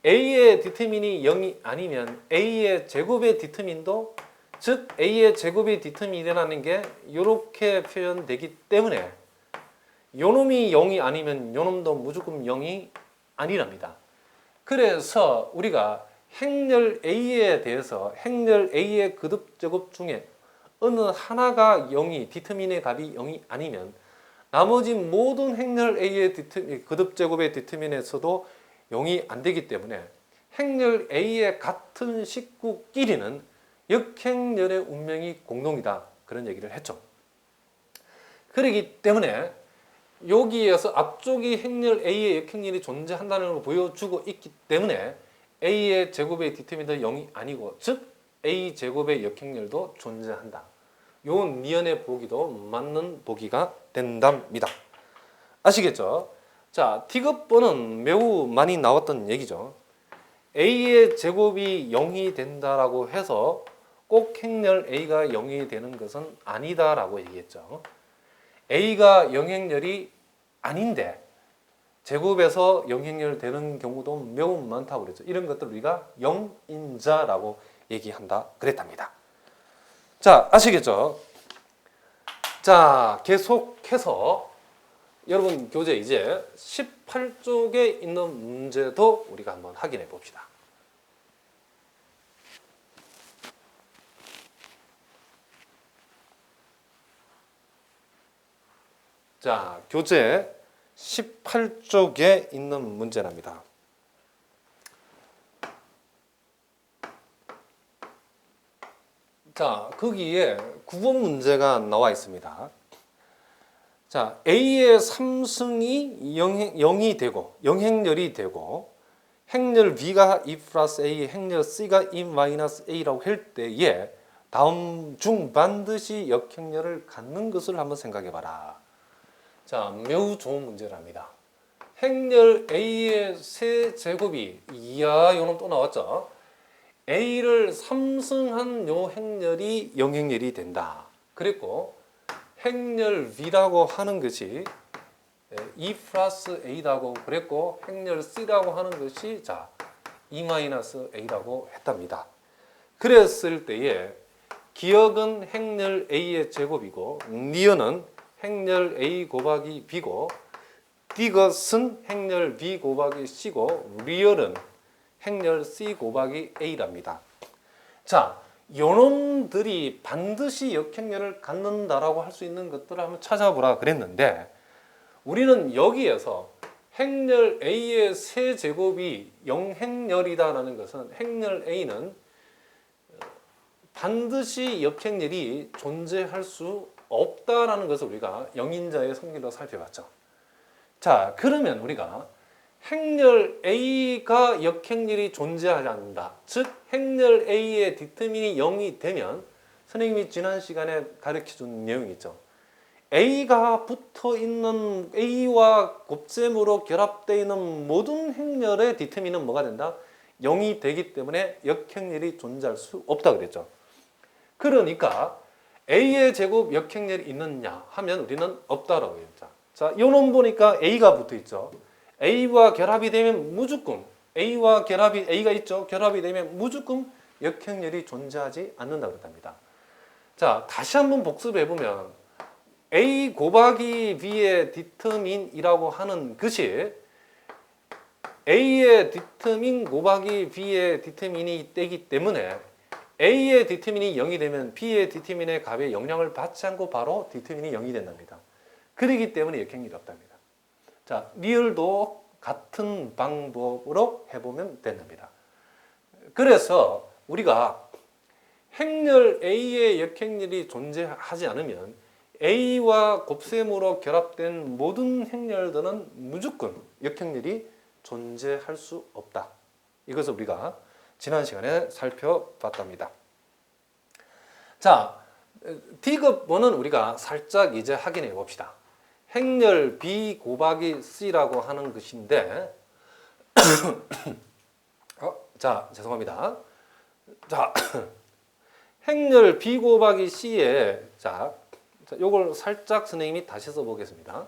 A의 디터민이 0이 아니면 A의 제곱의 디터민도 즉 A의 제곱의 디터민이라는 게 이렇게 표현되기 때문에 요놈이 0이 아니면 요놈도 무조건 0이 아니랍니다. 그래서 우리가 행렬 A에 대해서 행렬 A의 거듭제곱 중에 어느 하나가 0이 디터민의 값이 0이 아니면 나머지 모든 행렬 A의 거듭제곱의 디터민에서도 0이 안 되기 때문에 행렬 A의 같은 식구끼리는 역행렬의 운명이 공동이다. 그런 얘기를 했죠. 그렇기 때문에 여기에서 앞쪽이 행렬 A의 역행렬이 존재한다는 걸 보여주고 있기 때문에 A의 제곱의 디터민도 0이 아니고 즉 A 제곱의 역행렬도 존재한다. 요 니은의 보기도 맞는 보기가 된답니다. 아시겠죠? 자, T급번은 매우 많이 나왔던 얘기죠. A의 제곱이 0이 된다라고 해서 꼭 행렬 A가 0이 되는 것은 아니다라고 얘기했죠. A가 영행렬이 아닌데 제곱에서 영행렬 되는 경우도 매우 많다고 그랬죠. 이런 것들 우리가 영인자라고 얘기한다 그랬답니다. 자, 아시겠죠? 자, 계속해서 여러분 교재 이제 18쪽에 있는 문제도 우리가 한번 확인해 봅시다. 자, 교재 18쪽에 있는 문제랍니다. 자, 거기에 9번 문제가 나와 있습니다. 자, A의 3승이 0이 되고 영행렬이 되고 행렬 B가 2 플러스 A, 행렬 C가 2 마이너스 A라고 할 때에 다음 중 반드시 역행렬을 갖는 것을 한번 생각해 봐라. 자, 매우 좋은 문제랍니다. 행렬 A의 세제곱이 이야 요놈 또 나왔죠. A를 3승한 요 행렬이 영행렬이 된다. 그랬고 행렬 B라고 하는 것이 2 플러스 A라고 그랬고 행렬 C라고 하는 것이 자 2 마이너스 A라고 했답니다. 그랬을 때에 기억은 행렬 A의 제곱이고 니은은 행렬 A 곱하기 B고 디귿은 행렬 B 곱하기 C고 리얼은 행렬 C 곱하기 A랍니다. 자, 요놈들이 반드시 역행렬을 갖는다라고 할 수 있는 것들을 한번 찾아보라 그랬는데 우리는 여기에서 행렬 A의 세제곱이 영행렬이다라는 것은 행렬 A는 반드시 역행렬이 존재할 수 없다라는 것을 우리가 영인자의 성질로 살펴봤죠. 자, 그러면 우리가 행렬 A가 역행렬이 존재하지 않는다. 즉 행렬 A의 디터민이 0이 되면 선생님이 지난 시간에 가르쳐준 내용이 있죠. A가 붙어있는 A와 곱셈으로 결합되어 있는 모든 행렬의 디터민은 뭐가 된다? 0이 되기 때문에 역행렬이 존재할 수 없다 그랬죠. 그러니까 A의 제곱 역행렬이 있느냐 하면 우리는 없다라고 했죠. 자, 이 놈 보니까 A가 붙어 있죠. A와 결합이 되면 무조건 A와 결합이 A가 있죠. 결합이 되면 무조건 역행렬이 존재하지 않는다고 그랬답니다. 자, 다시 한번 복습해 보면 A 곱하기 B의 디터민이라고 하는 것이 A의 디터민 곱하기 B의 디터민이 되기 때문에 A의 디터민이 0이 되면 B의 디터민의 값에 영향을 받지 않고 바로 디터민이 0이 된답니다. 그렇기 때문에 역행렬이 없답니다. 자, 리을도 같은 방법으로 해보면 된답니다. 그래서 우리가 행렬 A의 역행렬이 존재하지 않으면 A와 곱셈으로 결합된 모든 행렬들은 무조건 역행렬이 존재할 수 없다. 이것을 우리가 지난 시간에 살펴봤답니다. 자, D급1은 우리가 살짝 이제 확인해 봅시다. 행렬 B 곱하기 C라고 하는 것인데 자, 죄송합니다. 자, 행렬 B 곱하기 C에 자, 요걸 살짝 선생님이 다시 써보겠습니다.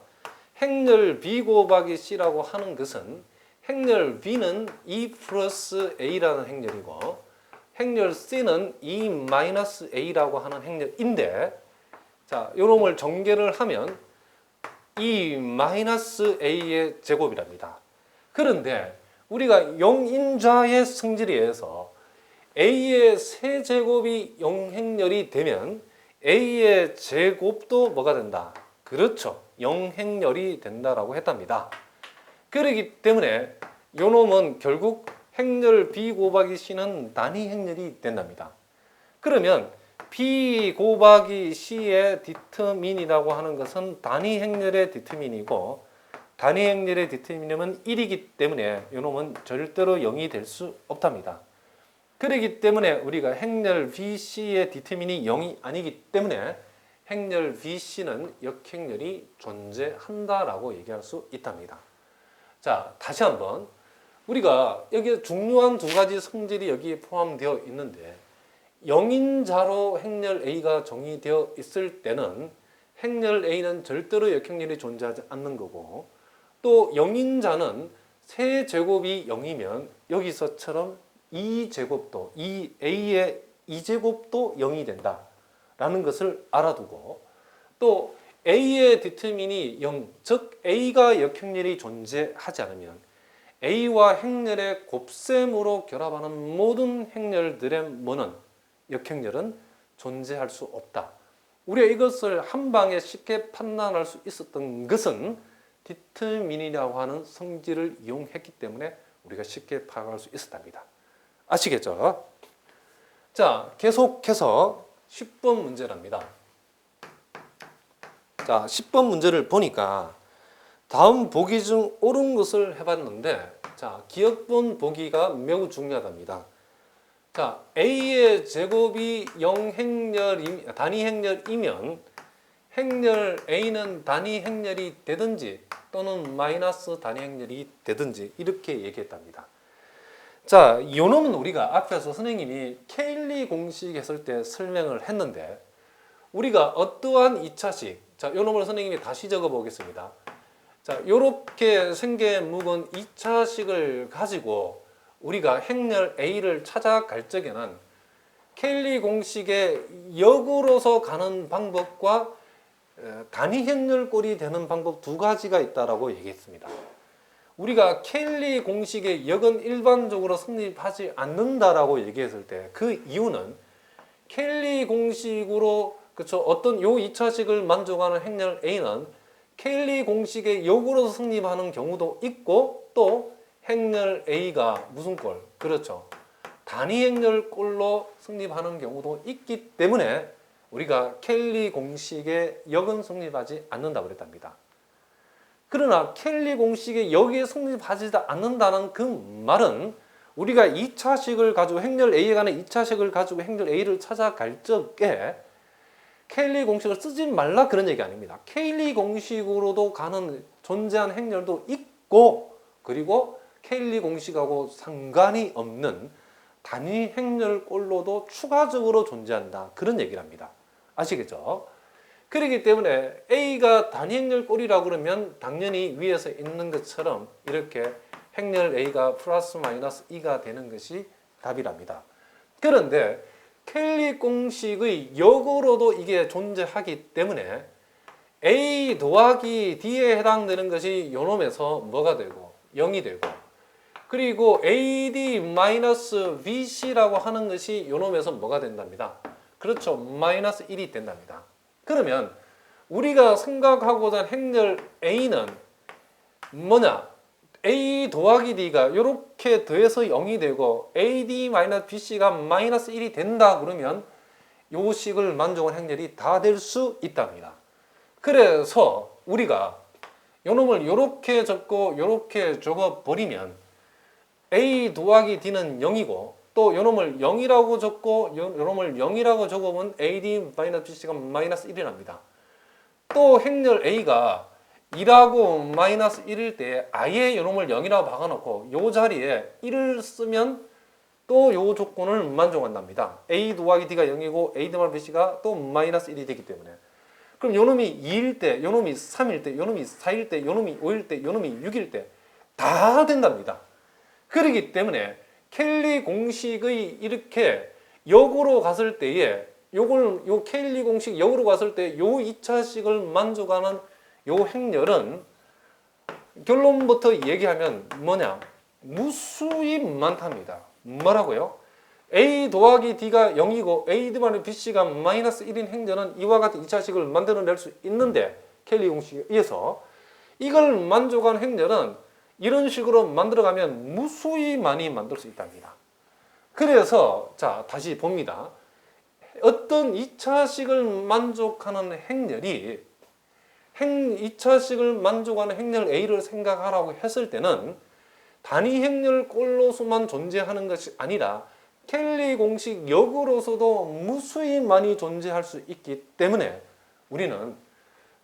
행렬 B 곱하기 C라고 하는 것은 행렬 B는 E 플러스 A라는 행렬이고 행렬 C는 E 마이너스 A라고 하는 행렬인데 자, 요놈을 전개를 하면 E 마이너스 A의 제곱이랍니다. 그런데 우리가 0인자의 성질에 의해서 A의 세제곱이 0행렬이 되면 A의 제곱도 뭐가 된다? 그렇죠. 0행렬이 된다라고 했답니다. 그렇기 때문에 요놈은 결국 행렬 B 곱하기 C는 단위 행렬이 된답니다. 그러면 B 곱하기 C의 디터민이라고 하는 것은 단위 행렬의 디터민이고 단위 행렬의 디터민은 1이기 때문에 요놈은 절대로 0이 될 수 없답니다. 그렇기 때문에 우리가 행렬 BC의 디터민이 0이 아니기 때문에 행렬 BC는 역행렬이 존재한다라고 얘기할 수 있답니다. 자, 다시 한번 우리가 여기에 중요한 두 가지 성질이 여기에 포함되어 있는데 0인자로 행렬 A가 정의되어 있을 때는 행렬 A는 절대로 역행렬이 존재하지 않는 거고 또 0인자는 세제곱이 0이면 여기서처럼 2제곱도 A의 2제곱도 0이 된다라는 것을 알아두고 또 A의 디터민이 0, 즉 A가 역행렬이 존재하지 않으면 A와 행렬의 곱셈으로 결합하는 모든 행렬들의 뭐는 역행렬은 존재할 수 없다. 우리가 이것을 한 방에 쉽게 판단할 수 있었던 것은 디터민이라고 하는 성질을 이용했기 때문에 우리가 쉽게 파악할 수 있었답니다. 아시겠죠? 자, 계속해서 10번 문제랍니다. 자, 10번 문제를 보니까 다음 보기 중 옳은 것을 해봤는데 자, 기억본 보기가 매우 중요하답니다. 자, A의 제곱이 0행렬, 단위 행렬이면 행렬 A는 단위 행렬이 되든지 또는 마이너스 단위 행렬이 되든지 이렇게 얘기했답니다. 자, 이 놈은 우리가 앞에서 선생님이 케일리 공식 했을 때 설명을 했는데 우리가 어떠한 2차식, 자, 이 놈을 선생님이 다시 적어 보겠습니다. 자, 요렇게 생겨 묵은 2차식을 가지고 우리가 행렬 A를 찾아갈 적에는 케일리 공식의 역으로서 가는 방법과 단위 행렬꼴이 되는 방법 두 가지가 있다라고 얘기했습니다. 우리가 케일리 공식의 역은 일반적으로 성립하지 않는다라고 얘기했을 때 그 이유는 케일리 공식으로 그쵸 어떤 요 2차식을 만족하는 행렬 A는 케일리 공식의 역으로서 성립하는 경우도 있고 또 행렬 A가 무슨 꼴? 그렇죠. 단위 행렬꼴로 성립하는 경우도 있기 때문에 우리가 케일리 공식의 역은 성립하지 않는다고 그랬답니다. 그러나 케일리 공식의 역이 성립하지 않는다는 그 말은 우리가 2차식을 가지고 행렬 A에 관한 2차식을 가지고 행렬 A를 찾아갈 적에 케일리 공식을 쓰지 말라 그런 얘기 아닙니다. 케일리 공식으로도 가는 존재하는 행렬도 있고 그리고 케일리 공식하고 상관이 없는 단위 행렬꼴로도 추가적으로 존재한다. 그런 얘기를 합니다. 아시겠죠? 그렇기 때문에 A가 단위 행렬꼴이라고 그러면 당연히 위에서 있는 것처럼 이렇게 행렬 A가 플러스 마이너스 2가 되는 것이 답이랍니다. 그런데 케일리 공식의 역으로도 이게 존재하기 때문에 A 더하기 D에 해당되는 것이 요놈에서 뭐가 되고 0이 되고, 그리고 AD-BC라고 하는 것이 요놈에서 뭐가 된답니다. 그렇죠. 마이너스 1이 된답니다. 그러면 우리가 생각하고자 한 행렬 A는 뭐냐? A 더하기 D가 이렇게 더해서 0이 되고 AD-BC가 마이너스 1이 된다 그러면 요 식을 만족한 행렬이 다 될 수 있답니다. 그래서 우리가 요놈을 이렇게 적고 이렇게 적어버리면 A 더하기 D는 0이고, 또 요놈을 0이라고 적고 요놈을 0이라고 적으면 AD-BC가 마이너스 1이 납니다. 또 행렬 A가 2라고 마이너스 1일 때 아예 요놈을 0이라고 박아놓고 요 자리에 1을 쓰면 또 요 조건을 만족한답니다. A 더하기 D가 0이고 AD-BC가 또 마이너스 1이 되기 때문에. 그럼 요놈이 2일 때, 요놈이 3일 때, 요놈이 4일 때, 요놈이 5일 때, 요놈이 6일 때 다 된답니다. 그렇기 때문에 케일리 공식의 이렇게 역으로 갔을 때에 요 케일리 공식 역으로 갔을 때 요 2차식을 만족하는 요 행렬은 결론부터 얘기하면 뭐냐? 무수히 많답니다. 뭐라고요? A 더하기 D가 0이고 AD-BC가 마이너스 1인 행렬은 이와 같은 2차식을 만들어낼 수 있는데, 케일리 공식에 의해서 이걸 만족한 행렬은 이런 식으로 만들어가면 무수히 많이 만들 수 있답니다. 그래서 자 다시 봅니다. 어떤 2차식을 만족하는 행렬이 2차식을 만족하는 행렬 A를 생각하라고 했을 때는 단위 행렬 꼴로서만 존재하는 것이 아니라 케일리 공식 역으로서도 무수히 많이 존재할 수 있기 때문에 우리는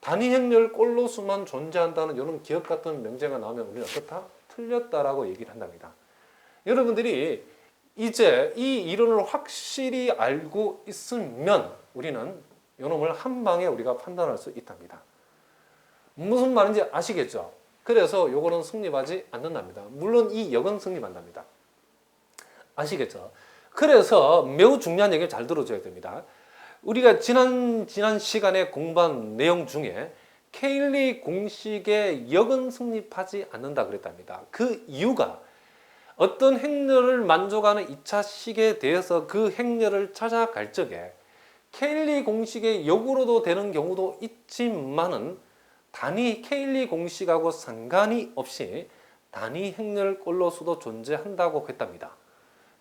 단위 행렬 꼴로서만 존재한다는 이런 기억 같은 명제가 나오면 우리는 어떻다? 틀렸다라고 얘기를 한답니다. 여러분들이 이제 이 이론을 확실히 알고 있으면 우리는 이놈을 한 방에 우리가 판단할 수 있답니다. 무슨 말인지 아시겠죠? 그래서 요거는 성립하지 않는답니다. 물론 이 역은 성립한답니다. 아시겠죠? 그래서 매우 중요한 얘기를 잘 들어줘야 됩니다. 우리가 지난 시간에 공부한 내용 중에 케일리 공식의 역은 성립하지 않는다 그랬답니다. 그 이유가 어떤 행렬을 만족하는 2차식에 대해서 그 행렬을 찾아갈 적에 케일리 공식의 역으로도 되는 경우도 있지만은 단위 케일리 공식하고 상관이 없이 단위 행렬꼴로서도 존재한다고 했답니다.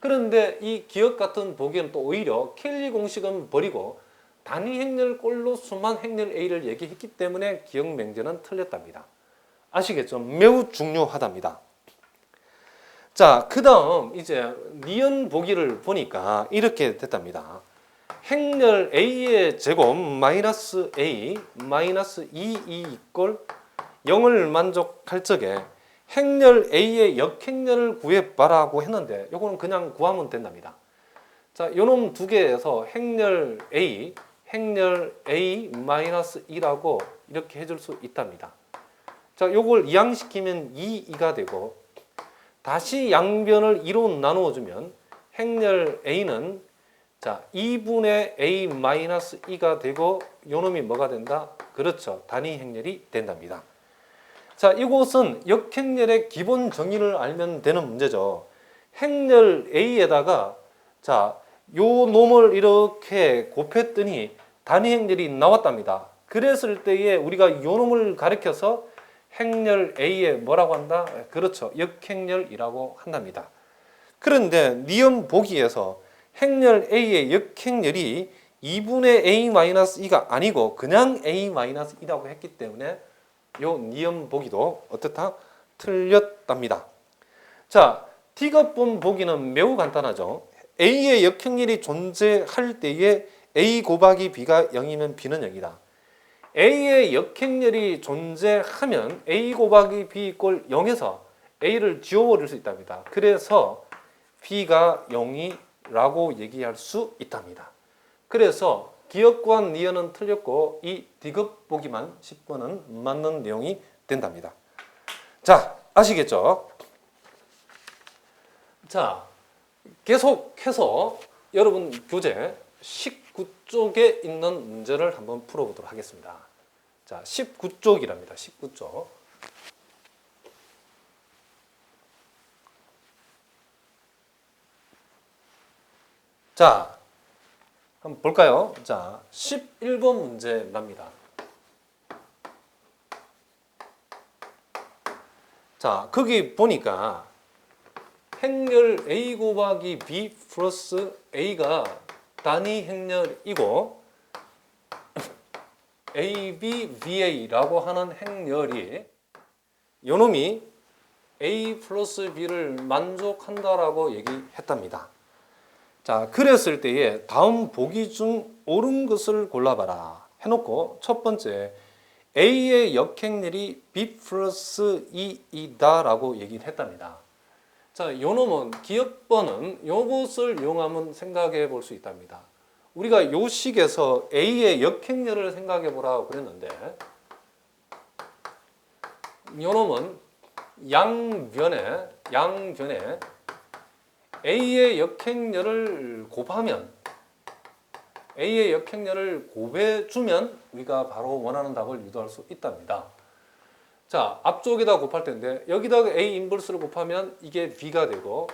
그런데 이 기억 같은 보기에는 또 오히려 케일리 공식은 버리고 단위 행렬꼴로서만 행렬 A를 얘기했기 때문에 기억 명제는 틀렸답니다. 아시겠죠? 매우 중요하답니다. 자, 그 다음 이제 니은 보기를 보니까 이렇게 됐답니다. 행렬 A의 제곱 마이너스 A 마이너스 2 이꼴 0을 만족할 적에 행렬 A의 역행렬을 구해봐라고 했는데 요거는 그냥 구하면 된답니다. 자, 요놈 두 개에서 행렬 A 마이너스 2라고 이렇게 해줄 수 있답니다. 자, 요걸 이항시키면 2가 되고 다시 양변을 2로 나누어주면 행렬 A는 자 2분의 A 마이너스 2가 되고 요놈이 뭐가 된다? 그렇죠. 단위 행렬이 된답니다. 자, 이곳은 역행렬의 기본 정의를 알면 되는 문제죠. 행렬 A에다가 자, 요 놈을 이렇게 곱했더니 단위 행렬이 나왔답니다. 그랬을 때에 우리가 요 놈을 가리켜서 행렬 A에 뭐라고 한다? 그렇죠. 역행렬이라고 한답니다. 그런데 니은 보기에서 행렬 A의 역행렬이 2분의 A-2가 아니고 그냥 A-2라고 했기 때문에 요 니은 보기도 어떻다? 틀렸답니다. 자, T급분 보기는 매우 간단하죠. A의 역행렬이 존재할 때에 A 곱하기 B가 0이면 B는 0이다. A의 역행렬이 존재하면 A 곱하기 B 이꼴 0에서 A를 지워버릴 수 있답니다. 그래서 B가 0이라고 얘기할 수 있답니다. 그래서 기역과 니은은 틀렸고 이 D급 보기만 10번은 맞는 내용이 된답니다. 자, 아시겠죠? 자, 계속해서 여러분 교재 19쪽에 있는 문제를 한번 풀어보도록 하겠습니다. 자, 19쪽이랍니다. 19쪽. 자, 한번 볼까요? 자, 11번 문제 납니다. 자, 거기 보니까 행렬 A 곱하기 B 플러스 A가 단위 행렬이고 AB, BA라고 하는 행렬이 요놈이 A 플러스 B를 만족한다라고 얘기했답니다. 자, 그랬을 때에 다음 보기 중 옳은 것을 골라봐라 해놓고 첫 번째 A의 역행렬이 B 플러스 2이다 라고 얘기를 했답니다. 자, 요놈은 기역번은 요것을 이용하면 생각해 볼 수 있답니다. 우리가 요 식에서 A의 역행렬을 생각해 보라고 그랬는데 요놈은 양변에 A의 역행렬을 곱하면 A의 역행렬을 곱해주면 우리가 바로 원하는 답을 유도할 수 있답니다. 자, 앞쪽에다 곱할 텐데 여기다가 A 인버스를 곱하면 이게 B가 되고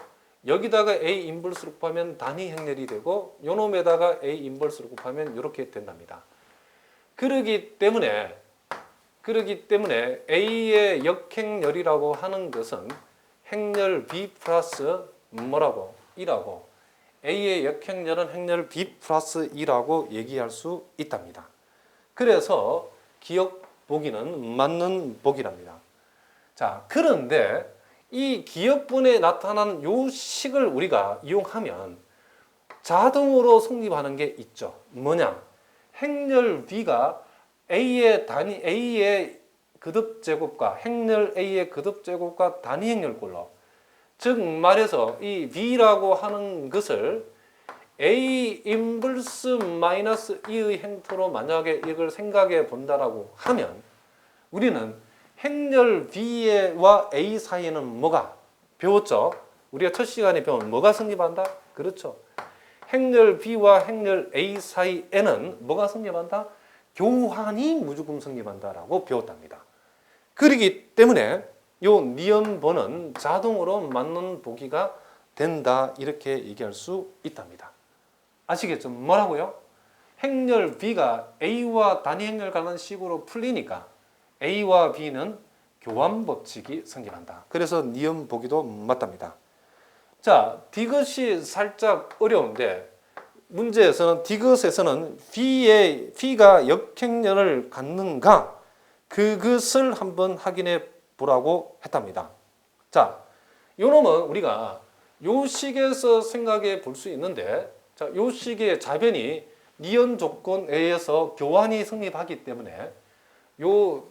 여기다가 A 인버스를 곱하면 단위 행렬이 되고 요놈에다가 A 인버스를 곱하면 이렇게 된답니다. 그러기 때문에 A의 역행렬이라고 하는 것은 행렬 B 플러스 뭐라고? 2라고 A의 역행렬은 행렬 B 플러스 2라고 얘기할 수 있답니다. 그래서 기역 보기는 맞는 보기랍니다. 자, 그런데 이 기역분에 나타난 요 식을 우리가 이용하면 자동으로 성립하는 게 있죠. 뭐냐? 행렬 B가 A의 거듭 제곱과 행렬 A의 거듭 제곱과 단위 행렬꼴로, 즉 말해서 이 B라고 하는 것을 A 인버스 마이너스 2의 행태로 만약에 이걸 생각해 본다라고 하면 우리는 행렬 B와 A 사이에는 뭐가 배웠죠? 우리가 첫 시간에 배운 뭐가 성립한다? 그렇죠. 행렬 B와 행렬 A 사이에는 뭐가 성립한다? 교환이 무조건 성립한다라고 배웠답니다. 그렇기 때문에 요 니은번은 자동으로 맞는 보기가 된다 이렇게 얘기할 수 있답니다. 아시겠죠? 뭐라고요? 행렬 B가 A와 단위 행렬 가는 식으로 풀리니까 A와 B는 교환 법칙이 성립한다. 그래서 니은 보기도 맞답니다. 자, 디귿이 살짝 어려운데 문제에서는 디귿에서는 B가 역행렬을 갖는가 그것을 한번 확인해 보라고 했답니다. 자, 요놈은 우리가 요 식에서 생각해 볼 수 있는데 자, 요 식의 자변이 니은 조건에 의해서 교환이 성립하기 때문에 요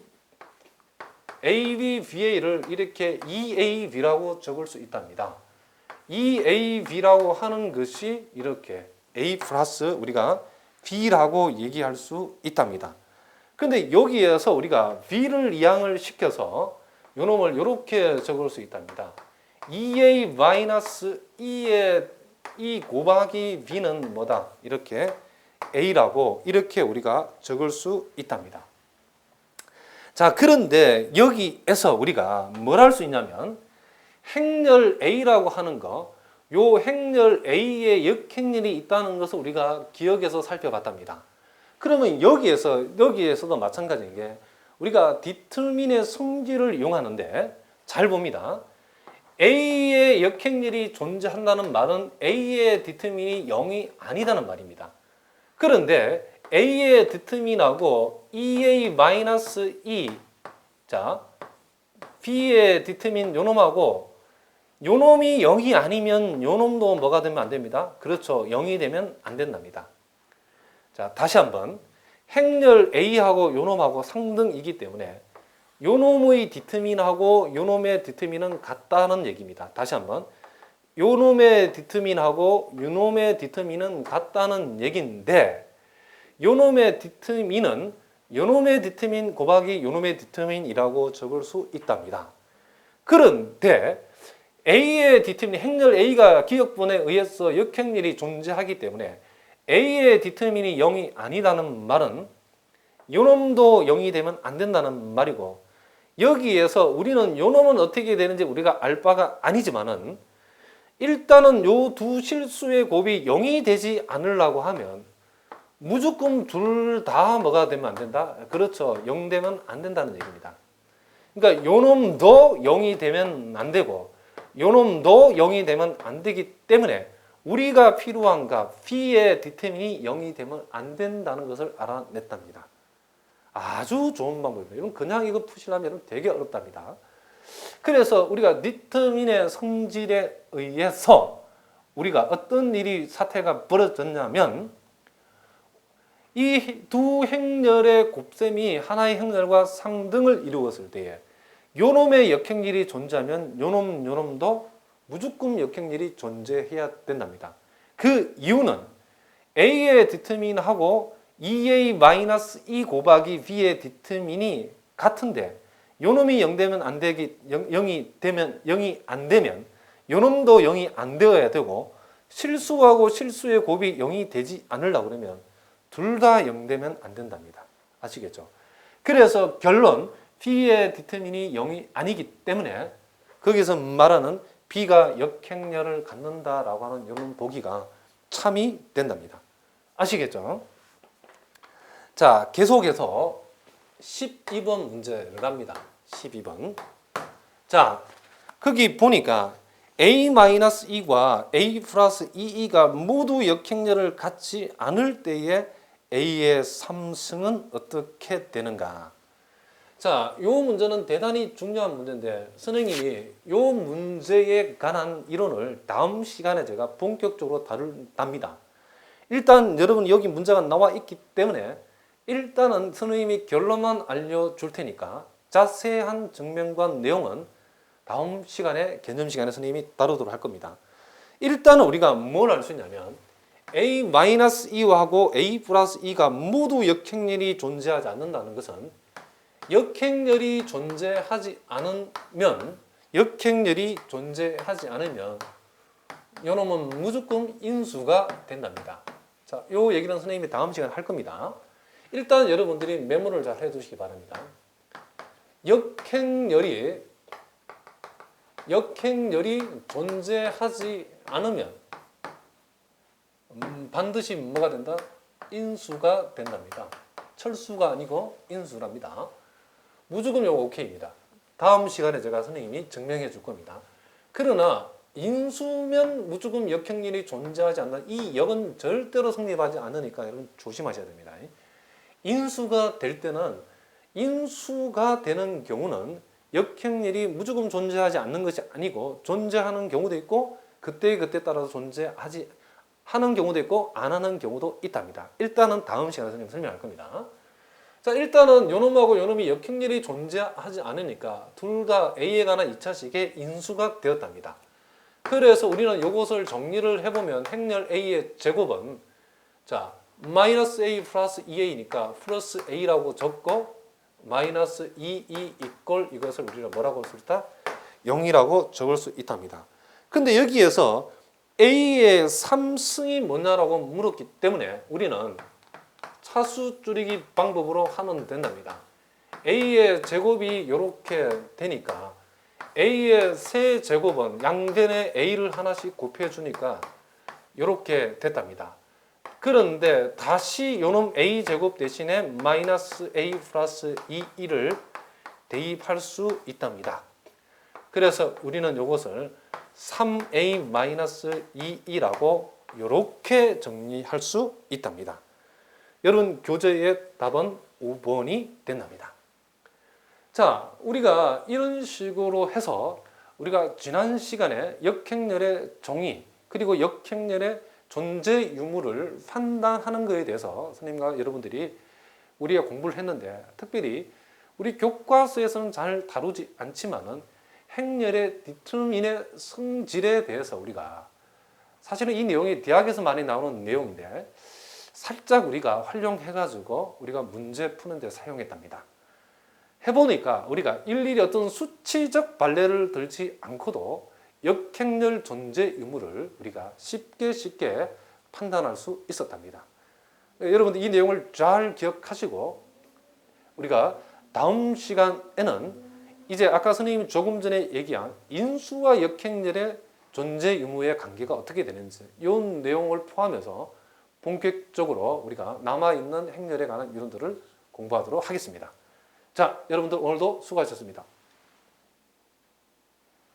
AB, BA를 이렇게 EAB라고 적을 수 있답니다. EAB라고 하는 것이 이렇게 A 플러스 우리가 B라고 얘기할 수 있답니다. 근데 여기에서 우리가 B를 이항을 시켜서 요놈을 이렇게 적을 수 있답니다. EA 마이너스 E 곱하기 B는 뭐다? 이렇게 A라고 이렇게 우리가 적을 수 있답니다. 자, 그런데 여기에서 우리가 뭘 할 수 있냐면 행렬 A라고 하는 거, 요 행렬 A의 역행렬이 있다는 것을 우리가 기억해서 살펴봤답니다. 그러면 여기에서도 마찬가지인 게 우리가 디터민의 성질을 이용하는데 잘 봅니다. A의 역행렬이 존재한다는 말은 A의 디터민이 0이 아니다는 말입니다. 그런데 A의 디터민하고 EA-2 자, B의 디터민 요놈하고 요놈이 0이 아니면 요놈도 뭐가 되면 안 됩니다. 그렇죠. 0이 되면 안 된답니다. 자, 다시 한번 행렬 A하고 요놈하고 상등이기 때문에 요놈의 디터민하고 요놈의 디터민은 같다는 얘기입니다. 다시 한번. 요놈의 디터민하고 요놈의 디터민은 같다는 얘기인데 요놈의 디터민은 요놈의 디터민 곱하기 요놈의 디터민이라고 적을 수 있답니다. 그런데 A의 디터민, 행렬 A가 기역분에 의해서 역행렬이 존재하기 때문에 A의 디터민이 0이 아니라는 말은 요놈도 0이 되면 안 된다는 말이고 여기에서 우리는 요놈은 어떻게 되는지 우리가 알 바가 아니지만은 일단은 요 두 실수의 곱이 0이 되지 않으려고 하면 무조건 둘 다 뭐가 되면 안 된다? 그렇죠. 0 되면 안 된다는 얘기입니다. 그러니까 요놈도 0이 되면 안 되고 요놈도 0이 되면 안 되기 때문에 우리가 필요한 값 P의 디터민이 0이 되면 안 된다는 것을 알아냈답니다. 아주 좋은 방법입니다. 이건 그냥 이거 푸시려면 되게 어렵답니다. 그래서 우리가 디터민의 성질에 의해서 우리가 어떤 일이 사태가 벌어졌냐면 이 두 행렬의 곱셈이 하나의 행렬과 상등을 이루었을 때에 요놈의 역행렬이 존재하면 요놈도 무조건 역행렬이 존재해야 된답니다. 그 이유는 A의 디터민하고 2A-E 곱하기 B의 디터민이 같은데 요놈이 0 되면 안 되기 0이 안 되면 요놈도 0이 안 되어야 되고 실수하고 실수의 곱이 0이 되지 않으려고 그러면 둘 다 0 되면 안 된답니다. 아시겠죠? 그래서 결론 B의 디터민이 0이 아니기 때문에 거기서 말하는 B가 역행렬을 갖는다라고 하는 이런 보기가 참이 된답니다. 아시겠죠? 자, 계속해서 12번 문제를 합니다. 12번. 자, 거기 보니까 A-E과 A 플러스 EE가 모두 역행렬을 갖지 않을 때에 A의 3승은 어떻게 되는가? 자, 이 문제는 대단히 중요한 문제인데 선생님이 이 문제에 관한 이론을 다음 시간에 제가 본격적으로 다룬답니다. 일단 여러분 여기 문제가 나와 있기 때문에 일단은 선생님이 결론만 알려줄 테니까 자세한 증명과 내용은 다음 시간에 개념 시간에 선생님이 다루도록 할 겁니다. 일단은 우리가 뭘 알 수 있냐면 A-E하고 A 플러스 E가 모두 역행렬이 존재하지 않는다는 것은 역행렬이 존재하지 않으면 요놈은 무조건 인수가 된답니다. 자, 요 얘기는 선생님이 다음 시간에 할 겁니다. 일단 여러분들이 메모를 잘 해두시기 바랍니다. 역행렬이 존재하지 않으면 반드시 뭐가 된다? 인수가 된답니다. 철수가 아니고 인수랍니다. 무조건 요거 오케이입니다. 다음 시간에 제가 선생님이 증명해 줄 겁니다. 그러나 인수면 무조건 역행렬이 존재하지 않는 이 역은 절대로 성립하지 않으니까 여러분 조심하셔야 됩니다. 인수가 될 때는 인수가 되는 경우는 역행렬이 무조건 존재하지 않는 것이 아니고 존재하는 경우도 있고 그때 따라서 존재하지 하는 경우도 있고 안 하는 경우도 있답니다. 일단은 다음 시간에 선생님 설명할 겁니다. 자, 일단은 요놈하고 요놈이 역행렬이 존재하지 않으니까 둘 다 A에 관한 2차식의 인수가 되었답니다. 그래서 우리는 이것을 정리를 해보면 행렬 A의 제곱은 자 마이너스 A 플러스 2A니까 플러스 A라고 적고 마이너스 2E 이꼴 이것을 우리가 뭐라고 쓸 수 있다? 0이라고 적을 수 있답니다. 근데 여기에서 A의 3승이 뭐냐라고 물었기 때문에 우리는 차수 줄이기 방법으로 하면 된답니다. A의 제곱이 이렇게 되니까 A의 세 제곱은 양변에 A를 하나씩 곱해주니까 이렇게 됐답니다. 그런데 다시 요놈 A 제곱 대신에 마이너스 A 플러스 2를 대입할 수 있답니다. 그래서 우리는 이것을 3A 마이너스 2라고 이렇게 정리할 수 있답니다. 여러분 교재의 답은 5번이 된답니다. 자, 우리가 이런 식으로 해서 우리가 지난 시간에 역행렬의 정의 그리고 역행렬의 존재 유무를 판단하는 것에 대해서 선생님과 여러분들이 우리가 공부를 했는데 특별히 우리 교과서에서는 잘 다루지 않지만은 행렬의 디터민의 성질에 대해서 우리가 사실은 이 내용이 대학에서 많이 나오는 내용인데 살짝 우리가 활용해가지고 우리가 문제 푸는 데 사용했답니다. 해보니까 우리가 일일이 어떤 수치적 발레를 들지 않고도 역행렬 존재 의무를 우리가 쉽게 판단할 수 있었답니다. 여러분들 이 내용을 잘 기억하시고 우리가 다음 시간에는 이제 아까 선생님이 조금 전에 얘기한 인수와 역행렬의 존재 의무의 관계가 어떻게 되는지 이 내용을 포함해서 본격적으로 우리가 남아있는 행렬에 관한 이론들을 공부하도록 하겠습니다. 자, 여러분들 오늘도 수고하셨습니다.